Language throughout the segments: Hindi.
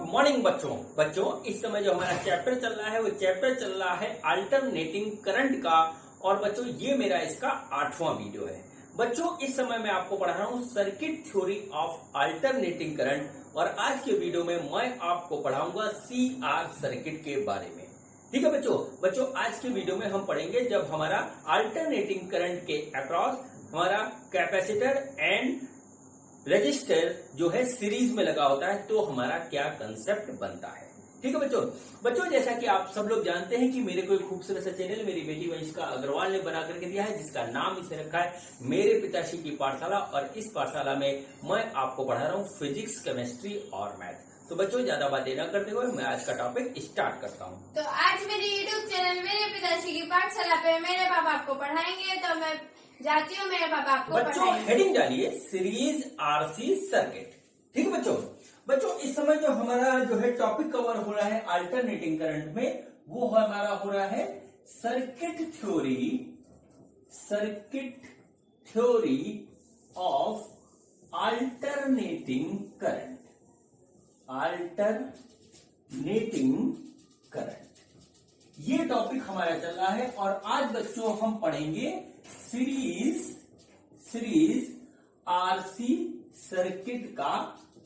मॉर्निंग बच्चों इस समय जो हमारा चैप्टर चल रहा है वो चैप्टर चल रहा है अल्टरनेटिंग करंट का। और बच्चों ये मेरा इसका 8वां वीडियो है। बच्चों इस समय मैं आपको पढ़ा रहा हूँ circuit theory of alternating current. और आज के वीडियो में मैं आपको पढ़ाऊंगा CR सर्किट के बारे में। ठीक है बच्चों आज के वीडियो में हम पढ़ेंगे जब हमारा अल्टरनेटिंग करंट के अक्रॉस हमारा कैपेसिटर एंड रजिस्टर जो है सीरीज में लगा होता है तो हमारा क्या कंसेप्ट बनता है। ठीक है बच्चों जैसा कि आप सब लोग जानते हैं कि मेरे को एक खूबसूरत सा चैनल मेरी बेटी वंशिका अग्रवाल ने बना करके दिया है जिसका नाम इसे रखा है मेरे पिताश्री की पाठशाला। और इस पाठशाला में मैं आपको पढ़ा रहा हूँ फिजिक्स, केमिस्ट्री और मैथ। तो बच्चों ज्यादा बातें न करते हुए मैं आज का टॉपिक स्टार्ट करता हूँ। तो आज मेरे यूट्यूब चैनल मेरे पिताश्री की पाठशाला पे मेरे पापा आपको पढ़ाएंगे। तो मैं जाती हूँ, मेरे पापा आपको बच्चों हेडिंग डालिए सीरीज RC सर्किट। ठीक है बच्चों इस समय जो हमारा जो है टॉपिक कवर हो रहा है अल्टरनेटिंग करंट में वो हमारा हो रहा है circuit theory of alternating current ये टॉपिक हमारा चल रहा है। और आज बच्चों हम पढ़ेंगे सीरीज RC सर्किट का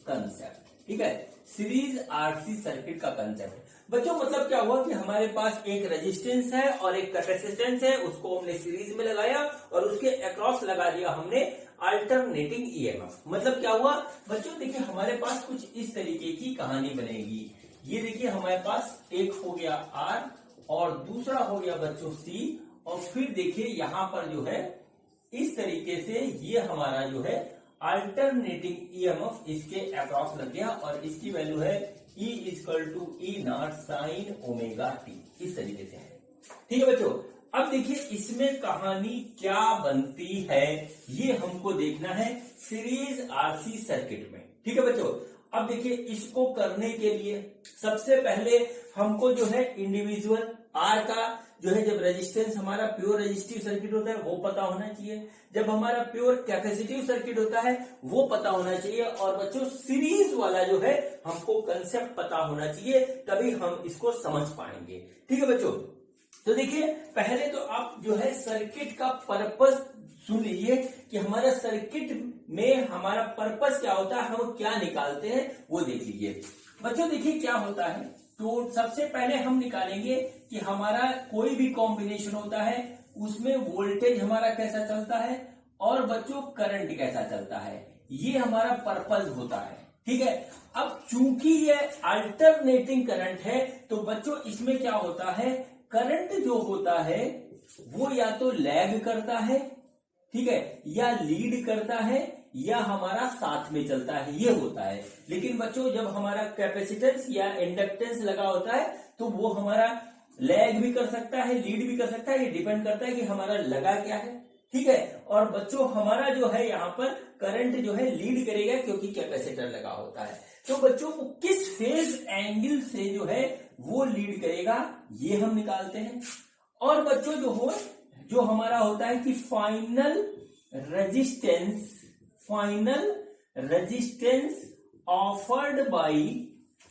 कंसेप्ट। ठीक है, सीरीज RC सर्किट का कंसेप्ट। बच्चों मतलब क्या हुआ कि हमारे पास एक रेजिस्टेंस है और एक कैपेसिटेंस है, उसको हमने सीरीज में लगाया और उसके अक्रॉस लगा दिया हमने अल्टरनेटिंग EMF। मतलब क्या हुआ बच्चों, देखिए हमारे पास कुछ इस तरीके की कहानी बनेगी। ये देखिए हमारे पास एक हो गया R और दूसरा हो गया बच्चों C। और फिर देखिए यहां पर जो है इस तरीके से ये हमारा जो है अल्टरनेटिंग EMF इसके अक्रॉस लग गया और इसकी वैल्यू है E=E0 sin ωt। इस तरीके से है। ठीक है बच्चों, अब देखिए इसमें कहानी क्या बनती है ये हमको देखना है सीरीज RC सर्किट में। ठीक है बच्चों, अब देखिए इसको करने के लिए सबसे पहले हमको जो है इंडिविजुअल R का जो है जब रेजिस्टेंस हमारा प्योर रेजिस्टिव सर्किट होता है वो पता होना चाहिए, जब हमारा प्योर कैपेसिटिव सर्किट होता है वो पता होना चाहिए। और बच्चों सीरीज वाला जो है हमको कंसेप्ट पता होना चाहिए, तभी हम इसको समझ पाएंगे। ठीक है बच्चों, तो देखिए पहले तो आप जो है सर्किट का पर्पस सुन लीजिए कि हमारा सर्किट में हमारा पर्पस क्या होता है, हम क्या निकालते हैं वो देख लीजिए। बच्चों देखिए क्या होता है, तो सबसे पहले हम निकालेंगे कि हमारा कोई भी कॉम्बिनेशन होता है उसमें वोल्टेज हमारा कैसा चलता है और बच्चों करंट कैसा चलता है, ये हमारा पर्पस होता है। ठीक है, अब चूंकि ये अल्टरनेटिंग करंट है तो बच्चों इसमें क्या होता है, करंट जो होता है वो या तो लैग करता है, ठीक है, या लीड करता है या हमारा साथ में चलता है, ये होता है। लेकिन बच्चों जब हमारा कैपेसिटेंस या इंडक्टेंस लगा होता है तो वो हमारा लैग भी कर सकता है, लीड भी कर सकता है, ये डिपेंड करता है कि हमारा लगा क्या है। ठीक है, और बच्चों हमारा जो है यहाँ पर करंट जो है लीड करेगा क्योंकि कैपेसिटर लगा होता है। तो बच्चों को किस फेज एंगल से जो है वो लीड करेगा ये हम निकालते हैं। और बच्चों जो हमारा होता है कि final resistance offered by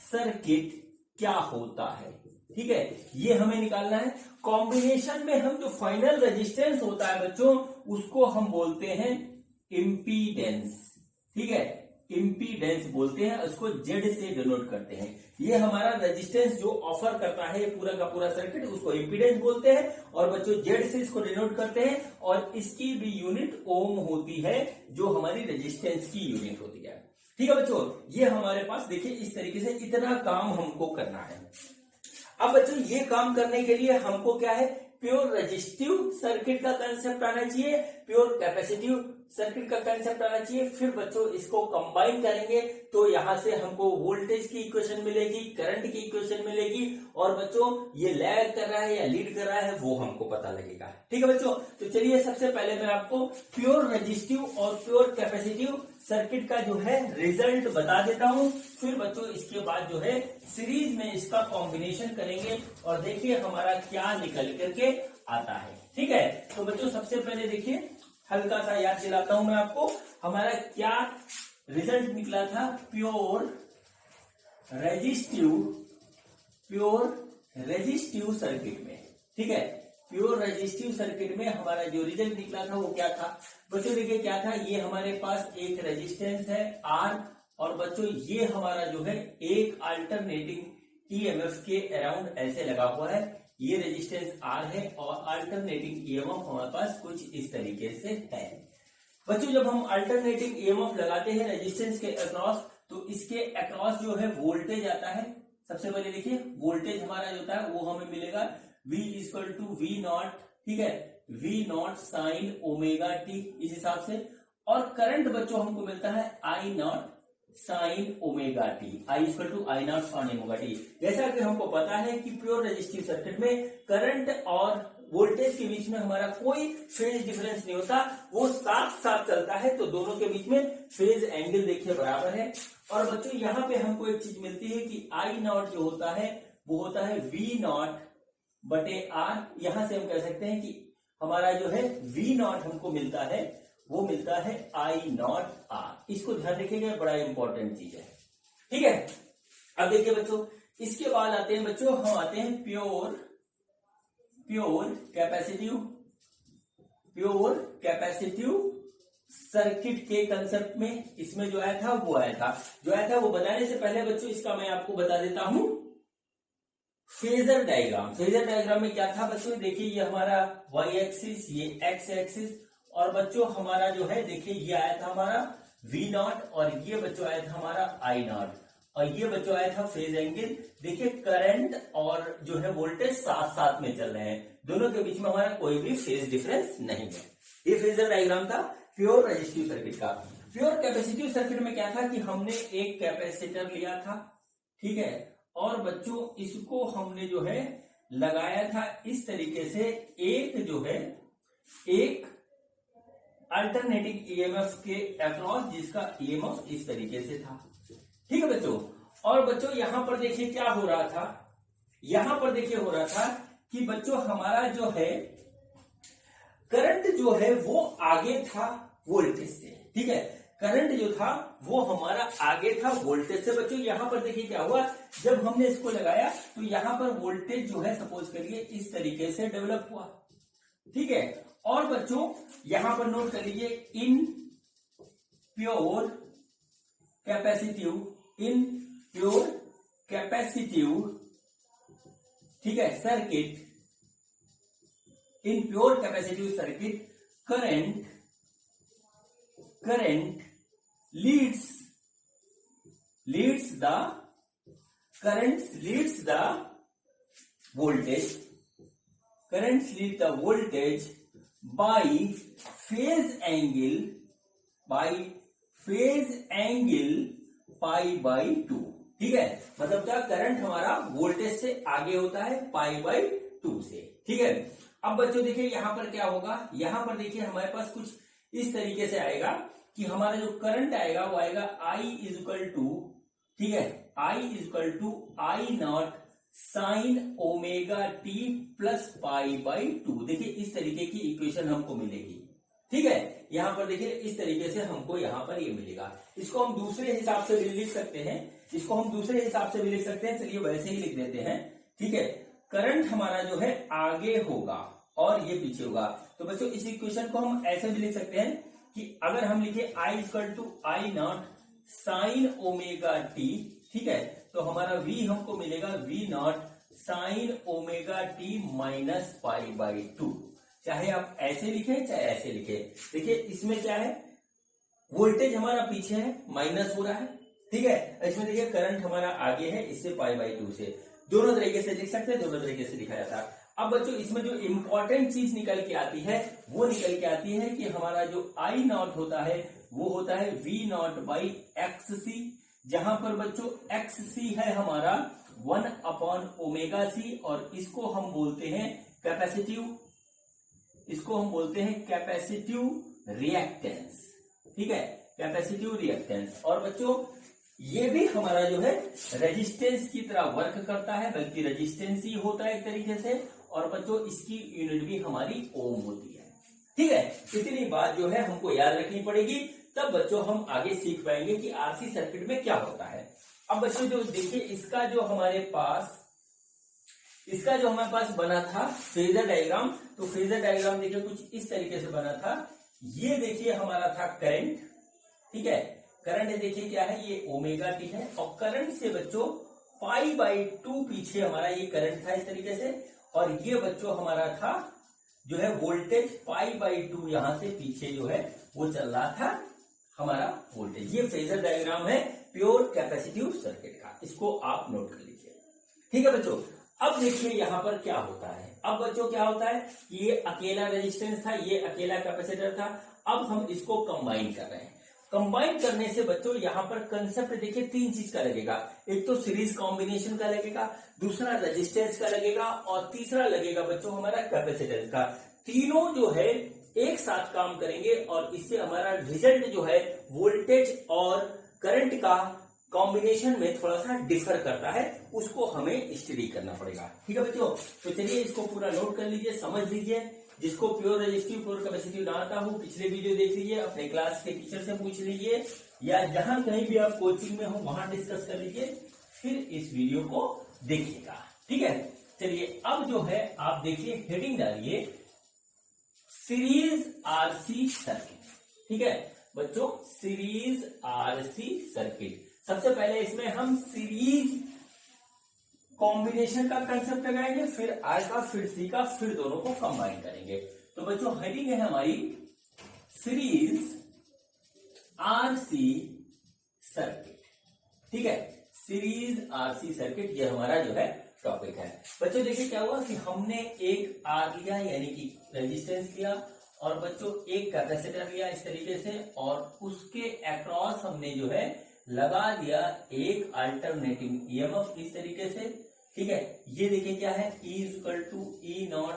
circuit क्या होता है। ठीक है, ये हमें निकालना है। कॉम्बिनेशन में हम जो फाइनल रेजिस्टेंस होता है बच्चों उसको हम बोलते हैं इम्पीडेंस। ठीक है, इम्पीडेंस बोलते हैं, उसको Z से डिनोट करते हैं। ये हमारा रेजिस्टेंस जो ऑफर करता है पूरा का पूरा सर्किट उसको इम्पीडेंस बोलते हैं और बच्चों Z से इसको डिनोट करते हैं। और इसकी भी यूनिट ओम होती है जो हमारी रेजिस्टेंस की यूनिट होती है। ठीक है बच्चों, ये हमारे पास देखिए इस तरीके से इतना काम हमको करना है। अब बच्चों ये काम करने के लिए हमको क्या है, प्योर रेजिस्टिव सर्किट का कंसेप्ट आना चाहिए, प्योर कैपेसिटिव सर्किट का कंसेप्ट आना चाहिए। फिर बच्चों इसको कंबाइन करेंगे तो यहां से हमको वोल्टेज की इक्वेशन मिलेगी, करंट की इक्वेशन मिलेगी और बच्चों ये लैग कर रहा है या लीड कर रहा है वो हमको पता लगेगा। ठीक है बच्चों, तो चलिए सबसे पहले मैं आपको प्योर रेजिस्टिव और प्योर कैपेसिटिव सर्किट का जो है रिजल्ट बता देता हूं। फिर बच्चों इसके बाद जो है सीरीज में इसका कॉम्बिनेशन करेंगे और देखिए हमारा क्या निकल करके आता है। ठीक है, तो बच्चों सबसे पहले देखिए हल्का सा याद दिलाता हूं मैं आपको, हमारा क्या रिजल्ट निकला था, pure resistive, pure resistive circuit में, ठीक है, प्योर रेजिस्टिव सर्किट में हमारा जो रिजल्ट निकला था वो क्या था बच्चों? देखिए क्या था, ये हमारे पास एक रेजिस्टेंस है R, और बच्चों ये हमारा जो है एक अल्टरनेटिंग ईएमएफ के अराउंड ऐसे लगा हुआ है। ये रेजिस्टेंस R है और अल्टरनेटिंग ईएमएफ हमारे पास कुछ इस तरीके से है। बच्चों जब हम अल्टरनेटिंग ईएमएफ लगाते हैं रेजिस्टेंस के अक्रॉस, तो इसके अक्रॉस जो है वोल्टेज आता है। सबसे पहले देखिए वोल्टेज हमारा जो होता है वो हमें मिलेगा V equal to V not, ठीक है, V not sine omega T, इस हिसाब से। और करंट बच्चों हमको मिलता है I not sine omega T, I equal to I not sine omega T. जैसा कि हमको पता है कि प्योर रेजिस्टिव सर्किट में करंट और वोल्टेज के बीच में हमारा कोई फेज डिफरेंस नहीं होता, वो साथ साथ चलता है, तो दोनों के बीच में फेज एंगल देखिए बराबर है। और बच्चों यहाँ पे हमको एक चीज मिलती है कि आई नॉट जो होता है वो होता है वी नॉट बटे आर। यहां से हम कह सकते हैं कि हमारा जो है वी नॉट हमको मिलता है वो मिलता है आई नॉट आर। इसको ध्यान रखिएगा, बड़ा इंपॉर्टेंट चीज है, ठीक है। अब देखिए बच्चों इसके बाद आते हैं बच्चों, हम आते हैं प्योर कैपेसिटिव सर्किट के कंसेप्ट में। इसमें जो आया था वो बताने से पहले बच्चों इसका मैं आपको बता देता हूं फेजर डायग्राम। फेजर डायग्राम में क्या था बच्चों? देखिए ये हमारा वाई एक्सिस, ये एक्स एक्सिस, और बच्चों हमारा जो है देखिए ये आया था हमारा वी नॉट, और ये बच्चों आया था हमारा आई नॉट, और ये बच्चों आया था फेज एंगल। देखिए करंट और जो है वोल्टेज साथ साथ में चल रहे हैं, दोनों के बीच में हमारा कोई भी फेज डिफरेंस नहीं है। ये फेजर डायग्राम था प्योर रेजिस्टिव सर्किट का। प्योर कैपेसिटिव सर्किट में क्या था कि हमने एक कैपेसिटर लिया था, ठीक है, और बच्चों इसको हमने जो है लगाया था इस तरीके से, एक जो है एक अल्टरनेटिंग ईएमएफ के अक्रॉस, जिसका ईएमएफ इस तरीके से था, ठीक है बच्चों। और बच्चों यहां पर देखिए क्या हो रहा था, यहां पर देखिए हो रहा था कि बच्चों हमारा जो है करंट जो है वो आगे था वोल्टेज से, ठीक है, करंट जो था वो हमारा आगे था वोल्टेज से। बच्चों यहां पर देखिए क्या हुआ, जब हमने इसको लगाया तो यहां पर वोल्टेज जो है सपोज करिए इस तरीके से डेवलप हुआ, ठीक है। और बच्चों यहां पर नोट कर लीजिए इन प्योर कैपेसिटिव, ठीक है, circuit, in pure capacitive circuit current leads the voltage by phase angle pi by 2, ठीक है। मतलब क्या, करंट हमारा वोल्टेज से आगे होता है पाई बाई 2 से, ठीक है। अब बच्चों देखिए यहां पर क्या होगा, यहां पर देखिए हमारे पास कुछ इस तरीके से आएगा कि हमारा जो करंट आएगा वो आएगा I इक्वल टू, ठीक है, I equal to I not sine omega t plus pi by 2। देखिए इस तरीके की इक्वेशन हमको मिलेगी, ठीक है। यहां पर देखिए इस तरीके से हमको यहां पर ये मिलेगा। इसको हम दूसरे हिसाब से भी लिख सकते हैं, चलिए वैसे ही लिख देते हैं, ठीक है। करंट हमारा जो है आगे होगा और ये पीछे होगा, तो बच्चों इस इक्वेशन को हम ऐसे भी लिख सकते हैं कि अगर हम लिखे I equal to I not sine omega t, ठीक है, तो हमारा V हमको मिलेगा V not sine omega T minus pi by 2। चाहे आप ऐसे लिखे चाहे ऐसे लिखे, देखिए इसमें क्या है, वोल्टेज हमारा पीछे है, माइनस हो रहा है, ठीक है। इसमें देखिए करंट हमारा आगे है, इससे पाई बाई 2 से, दोनों तरीके से लिख सकते हैं, दोनों तरीके से लिखा जाता है। अब बच्चों इसमें जो इंपॉर्टेंट चीज निकल के आती है वो निकल के आती है कि हमारा जो आई नॉट होता है वो होता है वी नॉट बाई एक्स सी, जहां पर बच्चों एक्स सी है हमारा 1 अपॉन ओमेगा सी, और इसको हम बोलते हैं कैपेसिटिव रिएक्टेंस, ठीक है, कैपेसिटिव रिएक्टेंस। और बच्चों ये भी हमारा जो है रेजिस्टेंस की तरह वर्क करता है, बल्कि रेजिस्टेंस ही होता है एक तरीके से, और बच्चों इसकी यूनिट भी हमारी ओम होती है, ठीक है। इतनी बात जो है हमको याद रखनी पड़ेगी, तब बच्चों हम आगे सीख पाएंगे कि आरसी सर्किट में क्या होता है। अब बच्चों जो देखिए इसका जो हमारे पास बना था फेजर डायग्राम, तो फेजर डायग्राम देखिए कुछ इस तरीके से बना था। ये देखिए हमारा था करंट, ठीक है, करंट देखिए क्या है, ये ओमेगा टी है, और करंट से बच्चों π/2 पीछे हमारा ये करंट था इस तरीके से, और ये बच्चों हमारा था जो है वोल्टेज π/2 यहां से पीछे जो है वो चल रहा था हमारा वोल्टेज। ये फेजर डायग्राम है प्योर कैपेसिटिव सर्किट का, इसको आप नोट कर लीजिए, ठीक है बच्चों। अब देखिए यहां पर क्या होता है, अब बच्चों क्या होता है, ये अकेला रेजिस्टेंस था, ये अकेला कैपेसिटर था, अब हम इसको कंबाइन कर रहे हैं। कंबाइन करने से बच्चों यहां पर कंसेप्ट देखिए तीन चीज का लगेगा, एक तो सीरीज कॉम्बिनेशन का लगेगा, दूसरा रेजिस्टेंस का लगेगा, और तीसरा लगेगा बच्चों हमारा कैपेसिटेंस का। तीनों जो है एक साथ काम करेंगे और इससे हमारा रिजल्ट जो है वोल्टेज और करंट का कॉम्बिनेशन में थोड़ा सा डिफर करता है, उसको हमें स्टडी करना पड़ेगा, ठीक है बच्चों। तो चलिए इसको पूरा नोट कर लीजिए, समझ लीजिए। जिसको प्योर रेजिस्टिव प्योर कैपेसिटिव ना आता हो पिछले वीडियो देख लीजिए, अपने क्लास के टीचर से पूछ लीजिए, या जहां कहीं भी आप कोचिंग में हो वहां डिस्कस कर लीजिए, फिर इस वीडियो को देखिएगा, ठीक है। चलिए अब जो है आप देखिए हेडिंग डालिए सीरीज आरसी सर्किट, ठीक है बच्चों, सीरीज आरसी सर्किट। सबसे पहले इसमें हम सीरीज कॉम्बिनेशन का कंसेप्ट लगाएंगे, फिर आर का, फिर सी का, फिर दोनों को कंबाइन करेंगे। तो बच्चों हेडिंग है हमारी सीरीज आरसी सर्किट, ठीक है, सीरीज आरसी सर्किट, ये हमारा जो है टॉपिक है। बच्चों देखिए क्या हुआ कि हमने एक आर लिया यानी कि रेजिस्टेंस लिया, और बच्चों एक कैपेसिटर लिया इस तरीके से, और उसके अक्रॉस हमने जो है लगा दिया एक अल्टरनेटिंग ईएमएफ इस तरीके से, ठीक है। ये देखिए क्या है, E=E0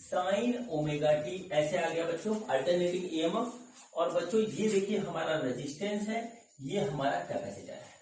sin ओमेगा टी, ऐसे आ गया बच्चों अल्टरनेटिंग ईएमएफ। और बच्चों ये देखिए हमारा रेजिस्टेंस है, ये हमारा कैपेसिटर है,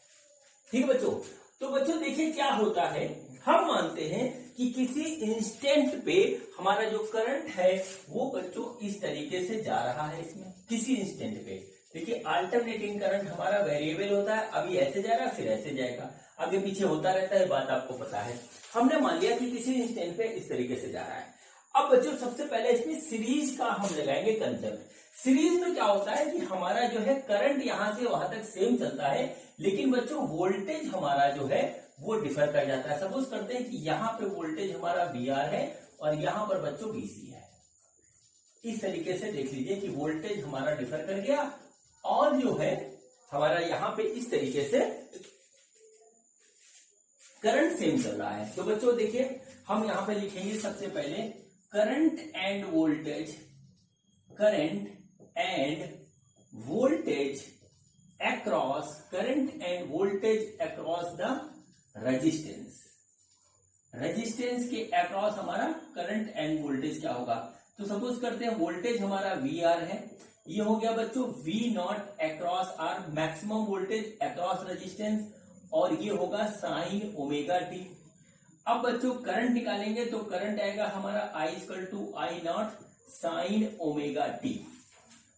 ठीक है बच्चों। तो बच्चों देखिए क्या होता है, हम मानते हैं कि किसी इंस्टेंट पे हमारा जो करंट है वो बच्चों इस तरीके से जा रहा है, इसमें किसी इंस्टेंट पे देखिए अल्टरनेटिंग करंट हमारा वेरिएबल होता है, अभी ऐसे जा रहा है फिर ऐसे जाएगा, आगे पीछे होता रहता है, बात आपको पता है। हमने मान लिया कि किसी इंस्टेंट पे इस तरीके से जा रहा है। अब बच्चों सबसे पहले इसमें सीरीज का हम लगाएंगे कंसेप्ट। सीरीज में क्या होता है कि हमारा जो है करंट यहां से वहां तक सेम चलता है, लेकिन बच्चों वोल्टेज हमारा जो है वो डिफर कर जाता है। सपोज करते हैं कि यहाँ पे वोल्टेज हमारा VR है और यहाँ पर बच्चों VC है, इस तरीके से देख लीजिए कि वोल्टेज हमारा डिफर कर गया, और जो है हमारा यहाँ पे इस तरीके से करंट सेम चल रहा है। तो बच्चों देखिए हम यहाँ पे लिखेंगे सबसे पहले current end voltage, current end voltage across, current end voltage across the resistance, resistance के अक्रॉस हमारा करंट एंड वोल्टेज क्या होगा। तो सपोज करते हैं वोल्टेज हमारा VR है, ये हो गया बच्चों V0 across R, maximum voltage across resistance, और ये होगा साइन ओमेगा टी। अब बच्चों करंट निकालेंगे तो करंट आएगा हमारा I=I0 साइन ओमेगा टी।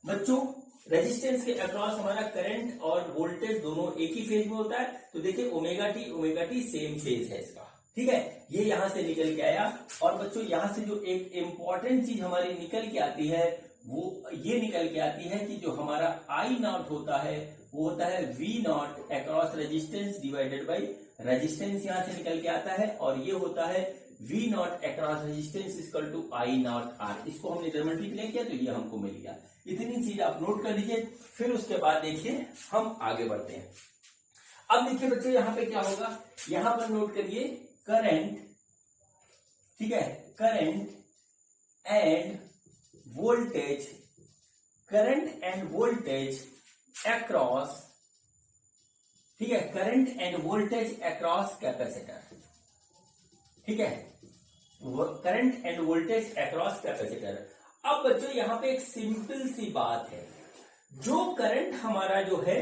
बच्चों रेजिस्टेंस के अक्रॉस हमारा करंट और वोल्टेज दोनों एक ही फेज में होता है, तो देखिए ओमेगा टी सेम फेज है इसका, ठीक है। ये यहां से निकल के आया, और बच्चों यहां से जो एक इंपॉर्टेंट चीज हमारी निकल के आती है वो ये निकल के आती है कि जो हमारा I0 होता है वो होता है V0 across resistance divided by resistance, यहां से निकल के आता है, और ये होता है V0 across resistance equal to I0R। इसको हमने इधर मल्टीप्लाई किया तो ये हमको मिल गया। इतनी चीज आप नोट कर लीजिए, फिर उसके बाद देखिए हम आगे बढ़ते हैं। अब देखिए बच्चों यहाँ पे क्या होगा, यहां पर नोट करिए करंट, ठीक है, current end voltage, current end voltage across, ठीक है, current end voltage across capacitor, ठीक है, current end voltage across capacitor. अब बच्चों यहां पे एक सिंपल सी बात है, जो करंट हमारा जो है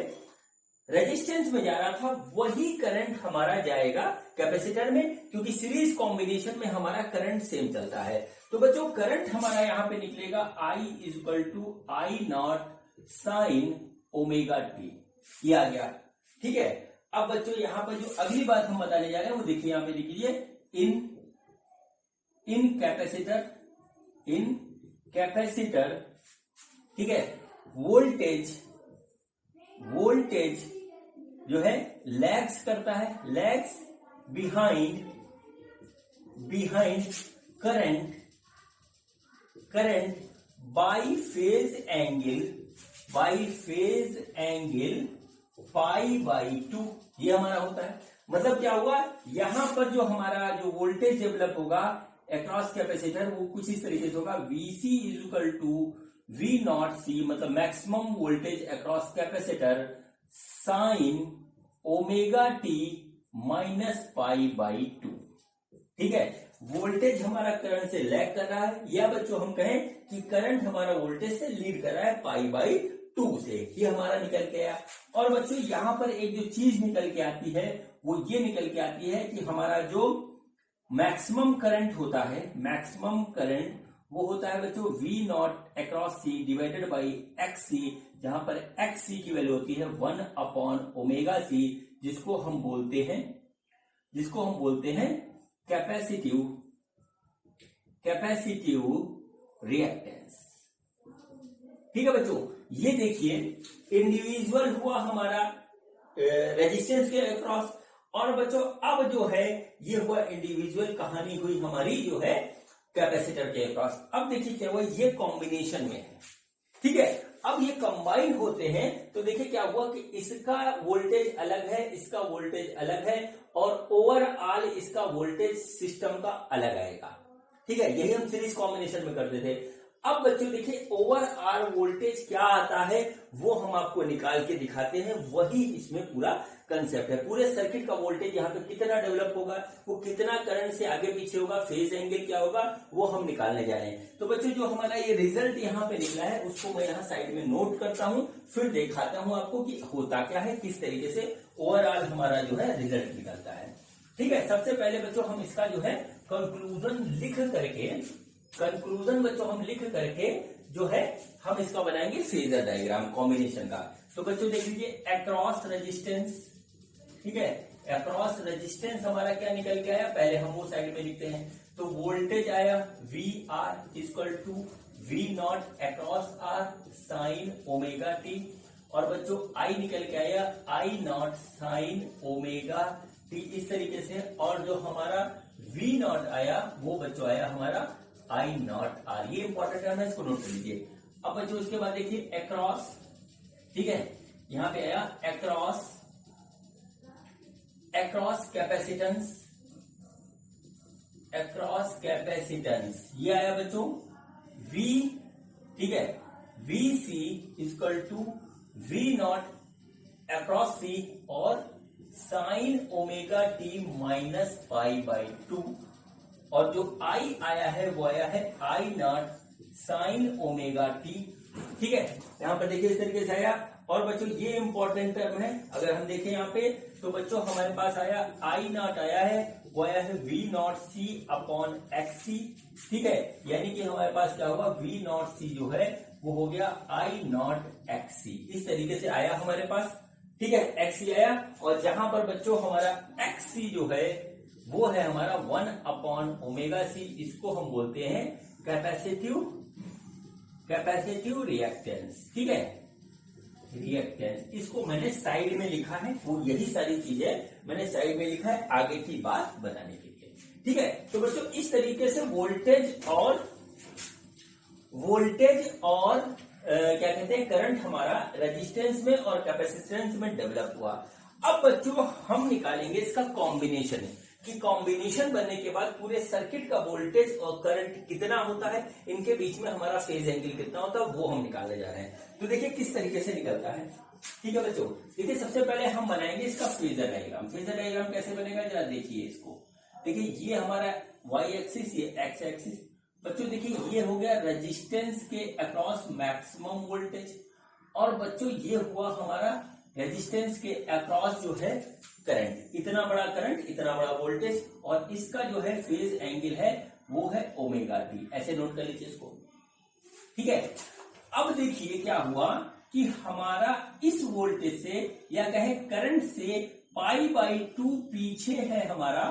रेजिस्टेंस में जा रहा था वही करंट हमारा जाएगा कैपेसिटर में, क्योंकि सीरीज कॉम्बिनेशन में हमारा करंट सेम चलता है। तो बच्चों करंट हमारा यहां पे निकलेगा I=I0 साइन ओमेगा टी, ये आ गया, ठीक है। अब बच्चों यहाँ पर जो अगली बात हम बताने जा रहे हैं वो देखिए, यहाँ पे लिख लीजिए, इन कैपेसिटर, ठीक है, वोल्टेज जो है लैग्स करता है, lags behind current by phase angle π/2, ये हमारा होता है। मतलब क्या हुआ, यहां पर जो हमारा जो वोल्टेज डेवलप होगा अक्रॉस कैपेसिटर वो कुछ इस तरीके से होगा, VC इक्वल टू V0C, मतलब maximum voltage across capacitor sine omega T minus π/2। ठीक है, वोल्टेज हमारा करंट से लैग कर रहा है, या बच्चों हम कहें कि करंट हमारा वोल्टेज से लीड कर रहा है π/2 से, ये हमारा निकल के आया। और बच्चों यहां पर एक जो चीज निकल के आती है वो ये निकल के आती है कि हमारा जो मैक्सिमम करंट होता है, मैक्सिमम करंट वो होता है बच्चों V0 across C divided by XC, जहां पर XC की वैल्यू होती है 1/ωc, जिसको हम बोलते हैं कैपेसिटिव रिएक्टेंस। ठीक है बच्चों, ये देखिए इंडिविजुअल हुआ हमारा रेजिस्टेंस के अक्रॉस, और बच्चों अब जो है ये हुआ इंडिविजुअल कहानी हुई हमारी जो है कैपेसिटर के अक्रॉस। अब देखिए क्या हुआ, ये कॉम्बिनेशन में है, ठीक है, अब ये कंबाइन होते हैं तो देखिए क्या हुआ कि इसका वोल्टेज अलग है, इसका वोल्टेज अलग है, और ओवरऑल इसका वोल्टेज सिस्टम का अलग आएगा। ठीक है, यही हम सीरीज कॉम्बिनेशन में करते थे। अब बच्चों देखिए ओवरऑल वोल्टेज क्या आता है वो हम आपको निकाल के दिखाते हैं, वही इसमें पूरा कंसेप्ट है। पूरे सर्किट का वोल्टेज यहाँ पे कितना डेवलप होगा, वो कितना करंट से आगे पीछे होगा, फेज एंगल क्या होगा, वो हम निकालने जा रहे हैं। तो बच्चों जो हमारा ये रिजल्ट यहाँ पे निकला है उसको मैं यहाँ साइड में नोट करता हूँ, फिर दिखाता हूँ आपको कि होता क्या है, किस तरीके से ओवरऑल हमारा जो है रिजल्ट निकलता है। ठीक है, सबसे पहले बच्चों हम इसका जो है कंक्लूजन लिख करके जो है हम इसका बनाएंगे फेजर डायग्राम कॉम्बिनेशन का। तो बच्चों देख लीजिए अक्रॉस रेजिस्टेंस, ठीक है, अक्रॉस रेजिस्टेंस हमारा क्या निकल के आया, पहले हम वो साइड में लिखते हैं। तो वोल्टेज आया VR equal to V0 across R sine omega t, और बच्चों I निकल के आया I0 साइन ओमेगा टी, इस तरीके से। और जो हमारा V0 आया वो बच्चों आया हमारा I0R, ये इंपॉर्टेंट है, इसको नोट कर लीजिए। अब बच्चों उसके बाद देखिए अक्रॉस, ठीक है, यहां पे आया अक्रॉस कैपेसिटेंस, ये आया बच्चों V, ठीक है, VC equal to V0 across C और साइन ओमेगा टी माइनस π/2, और जो I आया है वो आया है I0 साइन ओमेगा टी। ठीक है, यहां पर देखिए इस तरीके से आया। और बच्चों ये इंपॉर्टेंट टर्म है, अगर हम देखें यहाँ पे तो बच्चों हमारे पास आया I0 आया है, वो आया है V0C अपॉन XC। ठीक है, यानी कि हमारे पास क्या होगा, V0C जो है वो हो गया I0 XC, इस तरीके से आया हमारे पास। ठीक है, XC आया, और जहां पर बच्चों हमारा XC जो है वो है हमारा 1/ωc, इसको हम बोलते हैं कैपेसिटिव रिएक्टेंस। ठीक है, रिएक्टेंस, इसको मैंने साइड में लिखा है, वो यही सारी चीजें मैंने साइड में लिखा है आगे की बात बताने के लिए। ठीक है, तो बच्चों इस तरीके से वोल्टेज और क्या कहते हैं करंट हमारा रेजिस्टेंस में और कैपेसिटेंस में डेवलप हुआ। अब बच्चों हम निकालेंगे इसका कॉम्बिनेशन, कि कॉम्बिनेशन बनने के बाद पूरे सर्किट का वोल्टेज और करंट कितना होता है, इनके बीच में हमारा फेज एंगल कितना होता है, वो हम निकालने जा रहे हैं। तो देखिए किस तरीके से निकलता है। ठीक है बच्चों, देखिए सबसे पहले हम बनाएंगे इसका फेजर डायग्राम। फेजर डायग्राम कैसे बनेगा जरा देखिए इसको। देखिए ये हमारा y एक्सिस, ये x एक्सिस। बच्चों देखिए ये हो गया रेजिस्टेंस के अक्रॉस मैक्सिमम वोल्टेज, और बच्चों ये हुआ हमारा रेजिस्टेंस के अक्रॉस जो है करंट, इतना बड़ा करंट इतना बड़ा वोल्टेज, और इसका जो है फेज एंगल है वो है ओमेगा टी, ऐसे नोट कर लीजिए इसको। ठीक है, अब देखिए क्या हुआ कि हमारा इस वोल्टेज से या कहें करंट से π/2 पीछे है हमारा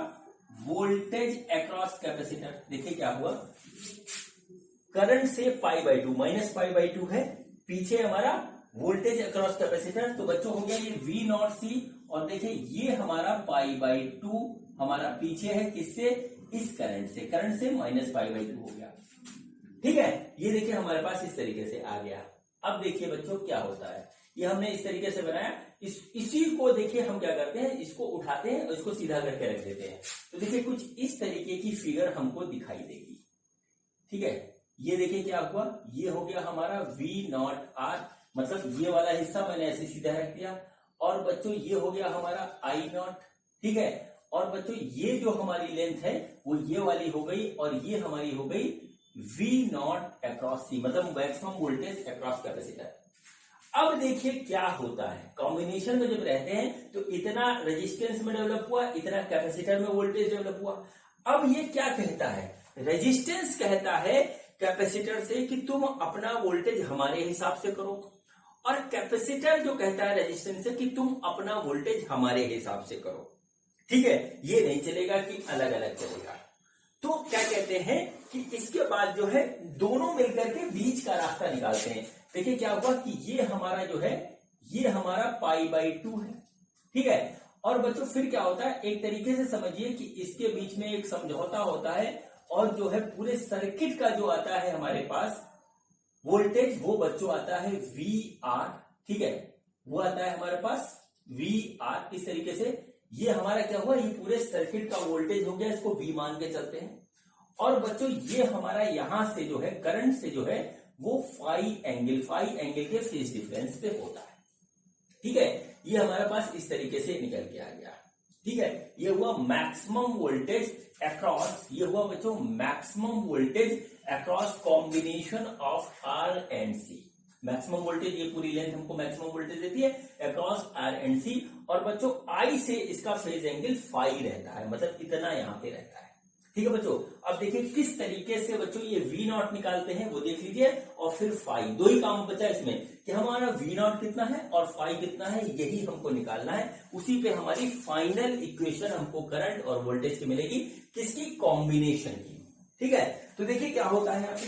वोल्टेज अक्रॉस कैपेसिटर। देखिए क्या हुआ, करंट से π/2 -π/2 है, पीछे हमारा वोल्टेज अक्रॉस कैपेसिटर। तो बच्चों हो गया ये V0C, और देखिए ये हमारा π/2 हमारा पीछे है, किससे, इस करंट से -π/2 हो गया। ठीक है, ये देखिए हमारे पास इस तरीके से आ गया। अब देखिए बच्चों क्या होता है, ये हमने इस तरीके से बनाया, इसी को देखिए हम क्या करते हैं, इसको उठाते हैं और इसको सीधा करके रख देते हैं। तो देखिए कुछ इस तरीके की फिगर हमको दिखाई देगी। ठीक है, ये देखिए क्या हुआ, ये हो गया हमारा V0R, मतलब ये वाला हिस्सा मैंने ऐसे सीधा रख दिया, और बच्चों ये हो गया हमारा I0। ठीक है, और बच्चों ये जो हमारी लेंथ है वो ये वाली हो गई, और ये हमारी हो गई V0 अक्रॉस C, मतलब मैक्सिमम वोल्टेज अक्रॉस कैपेसिटर। अब देखिए क्या होता है, कॉम्बिनेशन में जब रहते हैं तो इतना रेजिस्टेंस में डेवलप हुआ, इतना कैपेसिटर में वोल्टेज डेवलप हुआ। अब ये क्या कहता है, रेजिस्टेंस कहता है कैपेसिटर से कि तुम अपना वोल्टेज हमारे हिसाब से करो, और कैपेसिटर जो कहता है रेजिस्टेंस से कि तुम अपना वोल्टेज हमारे हिसाब से करो। ठीक है, ये नहीं चलेगा कि अलग अलग चलेगा। तो क्या कहते हैं कि इसके बाद जो है दोनों मिलकर के बीच का रास्ता निकालते हैं। देखिए क्या हुआ कि ये हमारा जो है, ये हमारा π/2 है। ठीक है, और बच्चों फिर क्या होता है, एक तरीके से समझिए कि इसके बीच में एक समझौता होता है, और जो है पूरे सर्किट का जो आता है हमारे पास वोल्टेज, वो बच्चों आता है VR। ठीक है, वो आता है हमारे पास VR। इस तरीके से ये हमारा क्या हुआ, ये पूरे सर्किट का वोल्टेज हो गया, इसको V मान के चलते हैं। और बच्चों ये हमारा यहां से जो है करंट से जो है वो फाई एंगल के फेज डिफरेंस पे होता है। ठीक है, ये हमारे पास इस तरीके से निकल के आ गया। ठीक है, ये हुआ मैक्सिमम वोल्टेज अक्रॉस, ये हुआ बच्चों maximum voltage across combination of R and C। Maximum voltage, ये पूरी लेंथ हमको मैक्सिमम वोल्टेज देती है अक्रॉस R एंड C, और बच्चों I से इसका फेज एंगल फाई रहता है, मतलब इतना यहां पे रहता है। ठीक है बच्चों, अब देखिए किस तरीके से बच्चों ये V0 निकालते हैं वो देख लीजिए, और फिर फाई। दो ही काम बचा इसमें कि हमारा V0 कितना है और फाई कितना है, यही हमको निकालना है। उसी पे हमारी फाइनल इक्वेशन हमको करंट और वोल्टेज की मिलेगी, किसकी, कॉम्बिनेशन की। ठीक है, तो देखिए क्या होता है यहाँ पे,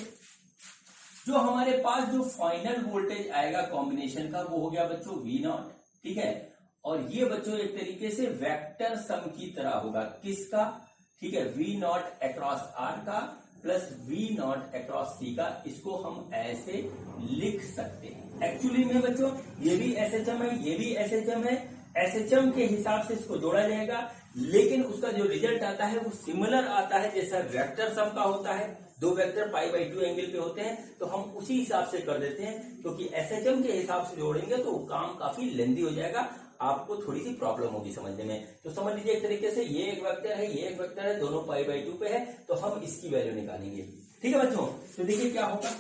जो हमारे पास जो फाइनल वोल्टेज आएगा कॉम्बिनेशन का वो हो गया बच्चों V0। ठीक है, और ये बच्चों एक तरीके से वेक्टर सम की तरह होगा, किसका, ठीक है, V0 अक्रॉस R का प्लस V0 अक्रॉस C का। इसको हम ऐसे लिख सकते हैं। एक्चुअली में बच्चों ये भी SHM है, ये भी SHM है, SHM के हिसाब से इसको जोड़ा जाएगा, लेकिन उसका जो रिजल्ट आता है वो सिमिलर आता है जैसा वेक्टर सम का होता है। दो वेक्टर π/2 एंगल पे होते हैं, तो हम उसी हिसाब से कर देते हैं, क्योंकि SHM के हिसाब से जोड़ेंगे तो काम काफी लेंदी हो जाएगा, आपको थोड़ी सी प्रॉब्लम होगी समझने में। तो समझ लीजिए एक तरीके से ये एक वेक्टर है, ये एक वेक्टर है, दोनों π/2 पे है, तो हम इसकी वैल्यू निकालेंगे। ठीक है बच्चों, तो देखिए क्या होगा,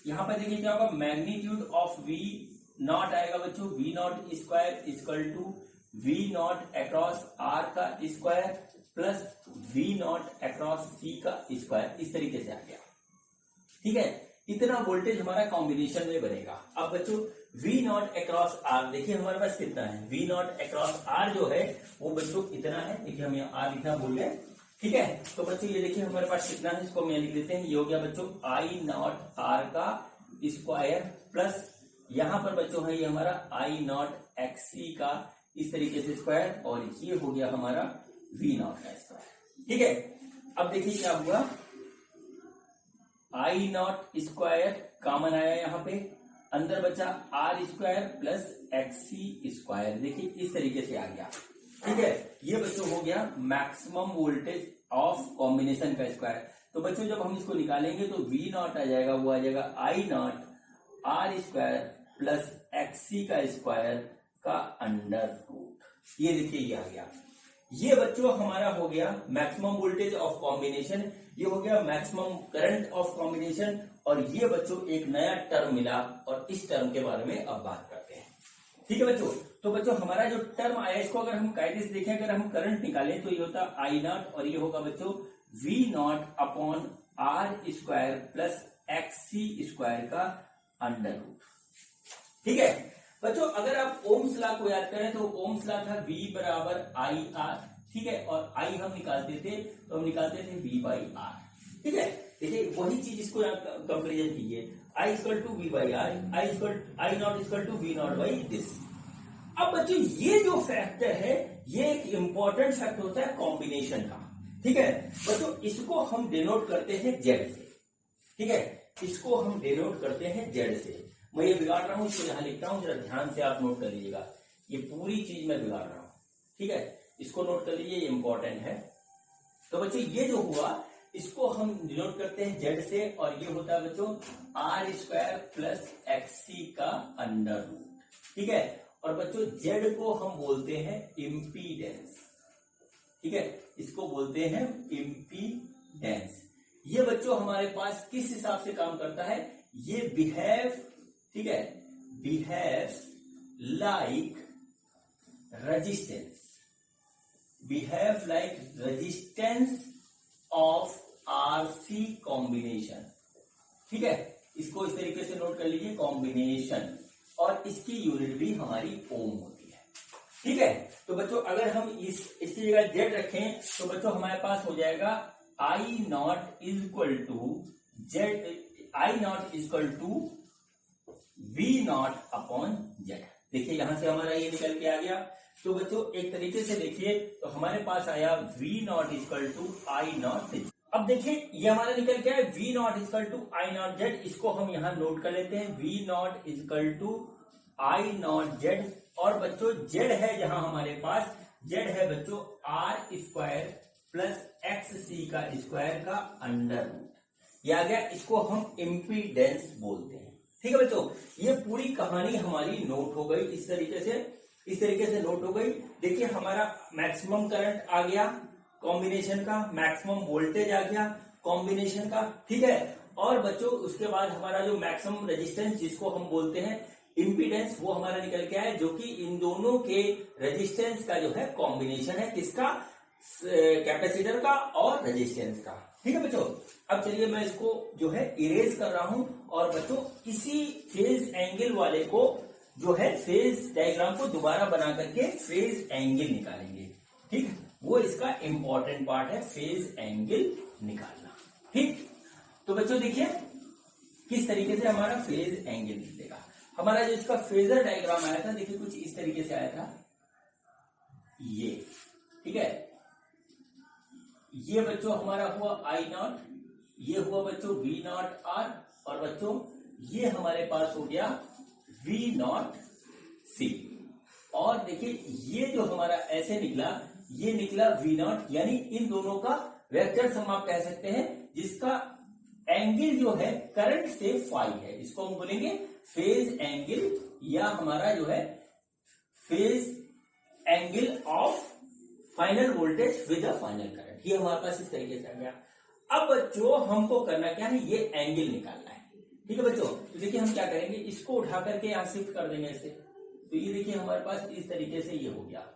यहाँ पर देखिए क्या होगा, मैग्नीट्यूड ऑफ V0 आएगा बच्चों, V0 square equal to V0 across R का square plus V0 across C का स्क्वायर। इस तरीके से आ गया। ठीक है, इतना वोल्टेज हमारा कॉम्बिनेशन में बनेगा। अब बच्चों V0 अक्रॉस R देखिए हमारे पास कितना है, V0 अक्रॉस R जो है वो बच्चों इतना है। देखिए हम यहाँ R लिखना भूल गए। ठीक है, तो बच्चों ये देखिए हमारे पास कितना है, इसको हम लिख देते हैं, ये हो गया बच्चों I0 R का स्क्वायर प्लस यहाँ पर बच्चों है ये हमारा I0 XC का इस तरीके से स्क्वायर, और ये हो गया हमारा V0 का स्क्वायर। ठीक है, अब देखिए क्या हुआ, I0 स्क्वायर कॉमन आया यहाँ पे, अंदर बचा R square plus XC square. देखिए इस तरीके से आ गया। ठीक है, ये बच्चों हो गया मैक्सिमम वोल्टेज ऑफ कॉम्बिनेशन का स्क्वायर। तो बच्चों जब हम इसको निकालेंगे तो V0 आ जाएगा, वो आ जाएगा I0 R square plus XC का स्क्वायर का अंडर रूट। ये देखिए ये आ गया। ये बच्चों हमारा हो गया मैक्सिमम वोल्टेज ऑफ कॉम्बिनेशन, ये हो गया मैक्सिमम करंट ऑफ कॉम्बिनेशन, और ये बच्चों एक नया टर्म मिला, और इस टर्म के बारे में अब बात करते हैं। ठीक है बच्चों, तो बच्चों हमारा जो टर्म आया इसको अगर हम कायदे से देखें, अगर हम करंट निकालें तो ये होता I0, और ये होगा बच्चों V0 upon R square plus XC square का अंडर रूट। ठीक है, बच्चों अगर आप ओम्स लॉ को याद करें तो ओम्स लॉ था V बराबर आई आर, ठीक है, और आई हम निकालते थे तो हम निकालते थे V बाई आर, ठीक है। देखिए वही चीज इसको कंपेरिजन कीजिए, I equal to V by R, I not equal to V not by this. अब बच्चों ये जो फैक्टर है ये एक इंपॉर्टेंट फैक्टर होता है कॉम्बिनेशन का, ठीक है। बच्चों इसको हम डिनोट करते हैं जेड से, ठीक है, इसको हम डिनोट करते हैं जेड से। मैं ये बिगाड़ रहा हूं, इसको यहां लिख रहा हूं, जरा ध्यान से आप नोट कर लीजिएगा, ये पूरी चीज मैं बिगाड़ रहा हूं, ठीक है, इसको नोट कर लीजिए, ये इंपॉर्टेंट है। तो बच्चों ये जो हुआ इसको हम डिनोट करते हैं जेड से, और ये होता है बच्चों आर स्क्वायर प्लस एक्ससी का अंडर रूट, ठीक है। और बच्चों जेड को हम बोलते हैं इम्पीडेंस, ठीक है, इसको बोलते हैं इम्पीडेंस। ये बच्चों हमारे पास किस हिसाब से काम करता है, ये बिहेव, ठीक है, behave like resistance, behave like resistance of RC combination, ठीक है, इसको इस तरीके से नोट कर लीजिए कॉम्बिनेशन, और इसकी यूनिट भी हमारी ओम होती है, ठीक है। तो बच्चों अगर हम इसकी जगह जेड रखें तो बच्चों हमारे पास हो जाएगा I not is equal to Z, I not is equal to V not upon Z. देखिए यहां से हमारा ये निकल के आ गया। तो बच्चों एक तरीके से देखिए तो हमारे पास आया V not is equal to I not. अब देखिए ये हमारा निकल के आया V not is equal to I not Z, इसको हम यहां नोट कर लेते हैं, V not is equal to I not Z. और बच्चों जेड है जहां हमारे पास, जेड है बच्चों आर स्क्वायर प्लस एक्स सी का स्क्वायर का अंडर रूट, ये आ गया, इसको हम इम्पीडेंस बोलते हैं, ठीक है बच्चों। ये पूरी कहानी हमारी नोट हो गई, इस तरीके से नोट हो गई। देखिए हमारा मैक्सिमम करंट आ गया कॉम्बिनेशन का, मैक्सिमम वोल्टेज आ गया कॉम्बिनेशन का, ठीक है। और बच्चों उसके बाद हमारा जो मैक्सिमम रेजिस्टेंस जिसको हम बोलते हैं इम्पीडेंस, वो हमारा निकल के आया, जो कि इन दोनों के रेजिस्टेंस का जो है कॉम्बिनेशन है, किसका, कैपेसिटर का और रेजिस्टेंस का, ठीक है बच्चों। अब चलिए मैं इसको जो है इरेज कर रहा हूं, और बच्चों इसी फेज एंगल वाले को जो है फेज डायग्राम को दोबारा बना करके फेज एंगल निकालेंगे, ठीक है, वो इसका इंपॉर्टेंट पार्ट है, फेज एंगल निकालना, ठीक। तो बच्चों देखिए किस तरीके से हमारा फेज एंगल निकलेगा। हमारा जो इसका फेजर डायग्राम आया था, देखिए कुछ इस तरीके से आया था, ये, ठीक है, ये बच्चों हमारा हुआ आई नॉट, ये हुआ बच्चों वी नॉट आर, और बच्चों ये हमारे पास हो गया वी नॉट सी। और देखिए ये जो हमारा ऐसे निकला, ये निकला वी नॉट, यानी इन दोनों का वेक्टर सम आप कह सकते हैं, जिसका एंगल जो है करंट से फाई है, इसको हम बोलेंगे फेज एंगल, या हमारा जो है phase angle of final voltage with the final current. ये हमारे पास इस तरीके से आ गया। अब बच्चों हमको करना क्या है, ये एंगल निकालना है, ठीक है बच्चों। तो देखिए हम क्या करेंगे, इसको उठा करके यहां शिफ्ट कर देंगे ऐसे, तो ये देखिए हमारे पास इस तरीके से ये हो गया।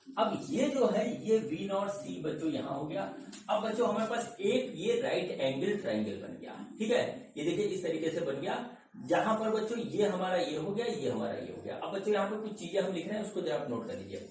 अब ये जो है ये वी नॉट सी बच्चों यहां हो गया। अब बच्चों हमारे पास एक ये राइट एंगल ट्राइंगल बन गया, ठीक है, ये देखिए इस तरीके से बन गया, जहां पर बच्चों ये हमारा ये हो गया, ये हमारा ये हो गया। अब बच्चों यहाँ पर कुछ चीजें हम लिख रहे हैं, उसको जरा आप नोट कर लीजिए।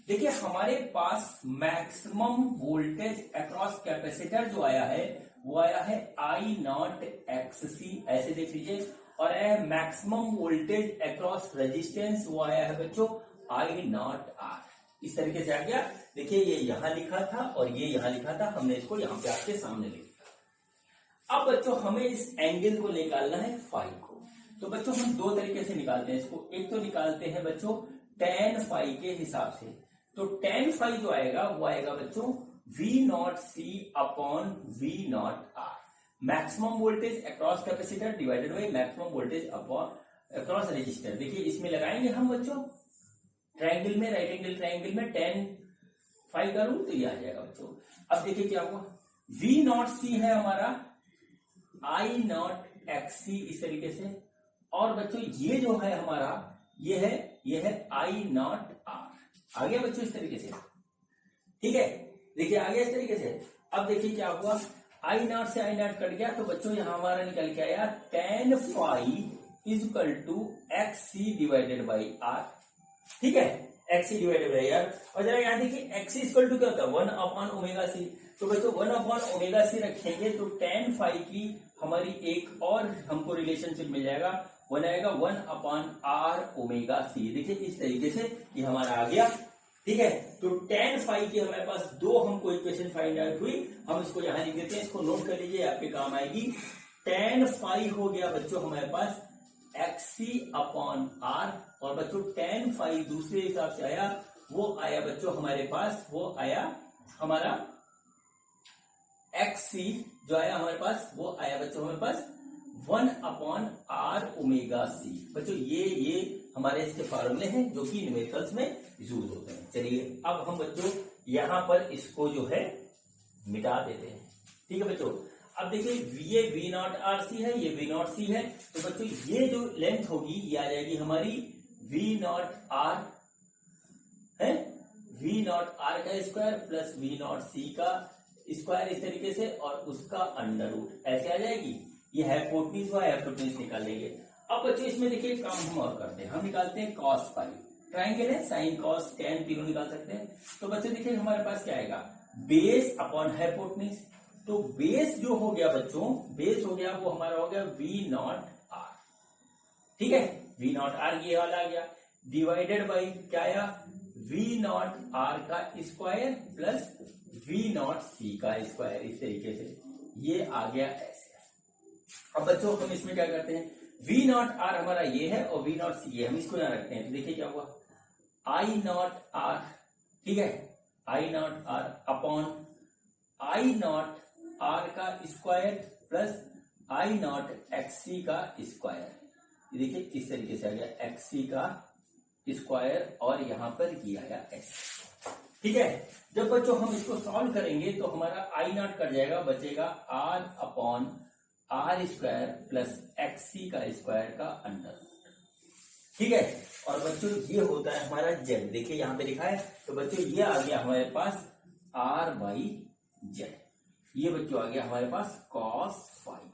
देखिए हमारे पास मैक्सिमम वोल्टेज अक्रॉस कैपेसिटर जो आया है वो आया है आई नॉट एक्स सी, ऐसे देख लीजिए, और मैक्सिमम वोल्टेज अक्रॉस रेजिस्टेंस वो आया है बच्चों आई नॉट आर, इस तरीके से आ गया। देखिए ये यहां लिखा था और ये यहां लिखा था, हमने इसको यहां पे आपके सामने लिख दिया। अब बच्चों हमें इस एंगल को निकालना है फाई को। तो बच्चों हम दो तरीके से निकालते हैं इसको, एक तो निकालते हैं बच्चों tan फाई के हिसाब से। तो tan फाई जो आएगा वो आएगा बच्चों V not C upon V not R, maximum voltage across capacitor divided by maximum voltage upon across resistor. देखिए इसमें लगाएंगे हम बच्चों ट्राइंगल में, राइट एंगल ट्राइंगल में tan फाई करूं तो ये आ जाएगा बच्चों। अब देखिए क्या हुआ, वी नॉट सी है हमारा आई नॉट एक्स सी, इस तरीके से, और बच्चों ये जो है हमारा ये है आई नॉट आर, आ गया बच्चों इस तरीके से, ठीक है, देखिए आ गया इस तरीके से। अब देखिए क्या हुआ, आई नॉट से आई नॉट कट गया, तो बच्चों यहां हमारा निकल के आया tan phi is equal to X C divided by R. ठीक है, X C divided by R. और जरा यहाँ देखिए एक्स सी इक्वल टू क्या होता है 1 अपॉन ओमेगा सी। तो बच्चों 1 अपॉन ओमेगा सी रखेंगे तो tan फाई की हमारी एक और हमको रिलेशनशिप मिल जाएगा, वन आएगा 1 अपॉन आर ओमेगा सी। देखिए इस तरीके से ये हमारा आ गया। ठीक है, तो tan फाई की हमारे पास दो हमको इक्वेशन फाइंड आउट हुई। हम इसको यहां लिख देते हैं, इसको नोट कर लीजिए, आपके काम आएगी। tan फाई हो गया बच्चों हमारे पास एक्स सी अपॉन आर, और बच्चों tan फाई दूसरे हिसाब से आया, वो आया बच्चों हमारे पास, वो आया हमारा एक्स सी जो आया हमारे पास, वो आया बच्चों हमारे पास 1 अपॉन आर ओमेगा सी। बच्चों ये हमारे इसके फॉर्मूले हैं जो कि न्यूमेरिकल्स में यूज होते हैं। चलिए अब हम बच्चों यहां पर इसको जो है मिटा देते हैं। ठीक है बच्चों, अब देखिए ये वी नॉट आर सी है, ये वी नॉट सी है, तो बच्चों ये जो लेंथ होगी ये आ जाएगी हमारी वी नॉट आर है, वी नॉट आर का स्क्वायर प्लस वी नॉट सी का स्क्वायर इस तरीके से, और उसका अंडर रूट ऐसे आ जाएगी। ये हाइपोटेन्यूज हुआ, हाइपोटेन्यूज निकाल लेंगे। अब बच्चों इसमें देखिए काम हम और करते हैं, हम निकालते हैं कॉस फाई। ट्राइंगल है, साइन कॉस टेन तीनों निकाल सकते हैं। तो बच्चों देखिए हमारे पास क्या आएगा, बेस अपॉन हाइपोटेन्यूज। तो बेस जो हो गया बच्चों, बेस हो गया वो हमारा हो गया वी नॉट आर। ठीक है, वी नॉट आर ये वाला आ गया, डिवाइडेड बाई क्या आया, वी नॉट आर का स्क्वायर प्लस वी नॉट सी का स्क्वायर, इस तरीके से ये आ गया ऐसे। अब बच्चों हम इसमें क्या करते हैं, वी नॉट आर हमारा ये है और वी नॉट सी है, हम इसको यहां रखते हैं। तो देखिए क्या हुआ, आई नॉट आर, ठीक है, I not R upon I not R का square plus I not XC का स्क्वायर। देखिए इस तरीके से आ गया एक्सी का स्क्वायर, और यहां पर ये आया ऐसे। ठीक है, जब बच्चों हम इसको सॉल्व करेंगे तो हमारा आई नॉट कट जाएगा, बचेगा R upon R square plus X C का स्क्वायर का अंडर। ठीक है, और बच्चों ये होता है हमारा जेड, देखिए यहां पे लिखा है। तो बच्चों ये आ गया हमारे पास आर बाई जेड, ये बच्चों आ गया हमारे पास कॉस फाई।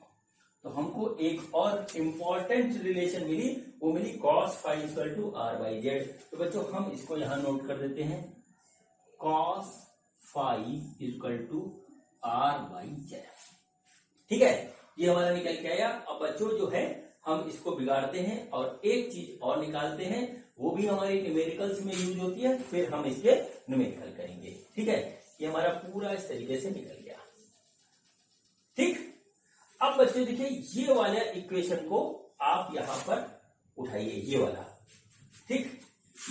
तो हमको एक और इंपॉर्टेंट रिलेशन मिली, वो मिली cos phi equal to R by Z. तो बच्चों हम इसको यहां नोट कर देते हैं, cos phi equal to R by Z. ठीक है, ये हमारा निकल के आया। अब बच्चों जो है हम इसको बिगाड़ते हैं और एक चीज और निकालते हैं, वो भी हमारी न्यूमेरिकल्स में यूज होती है, फिर हम इसके न्यूमेरिकल करेंगे। ठीक है, ये हमारा पूरा इस तरीके से निकल गया। ठीक, अब बच्चों देखिए ये वाला इक्वेशन को आप यहां पर उठाइए, ये वाला। ठीक,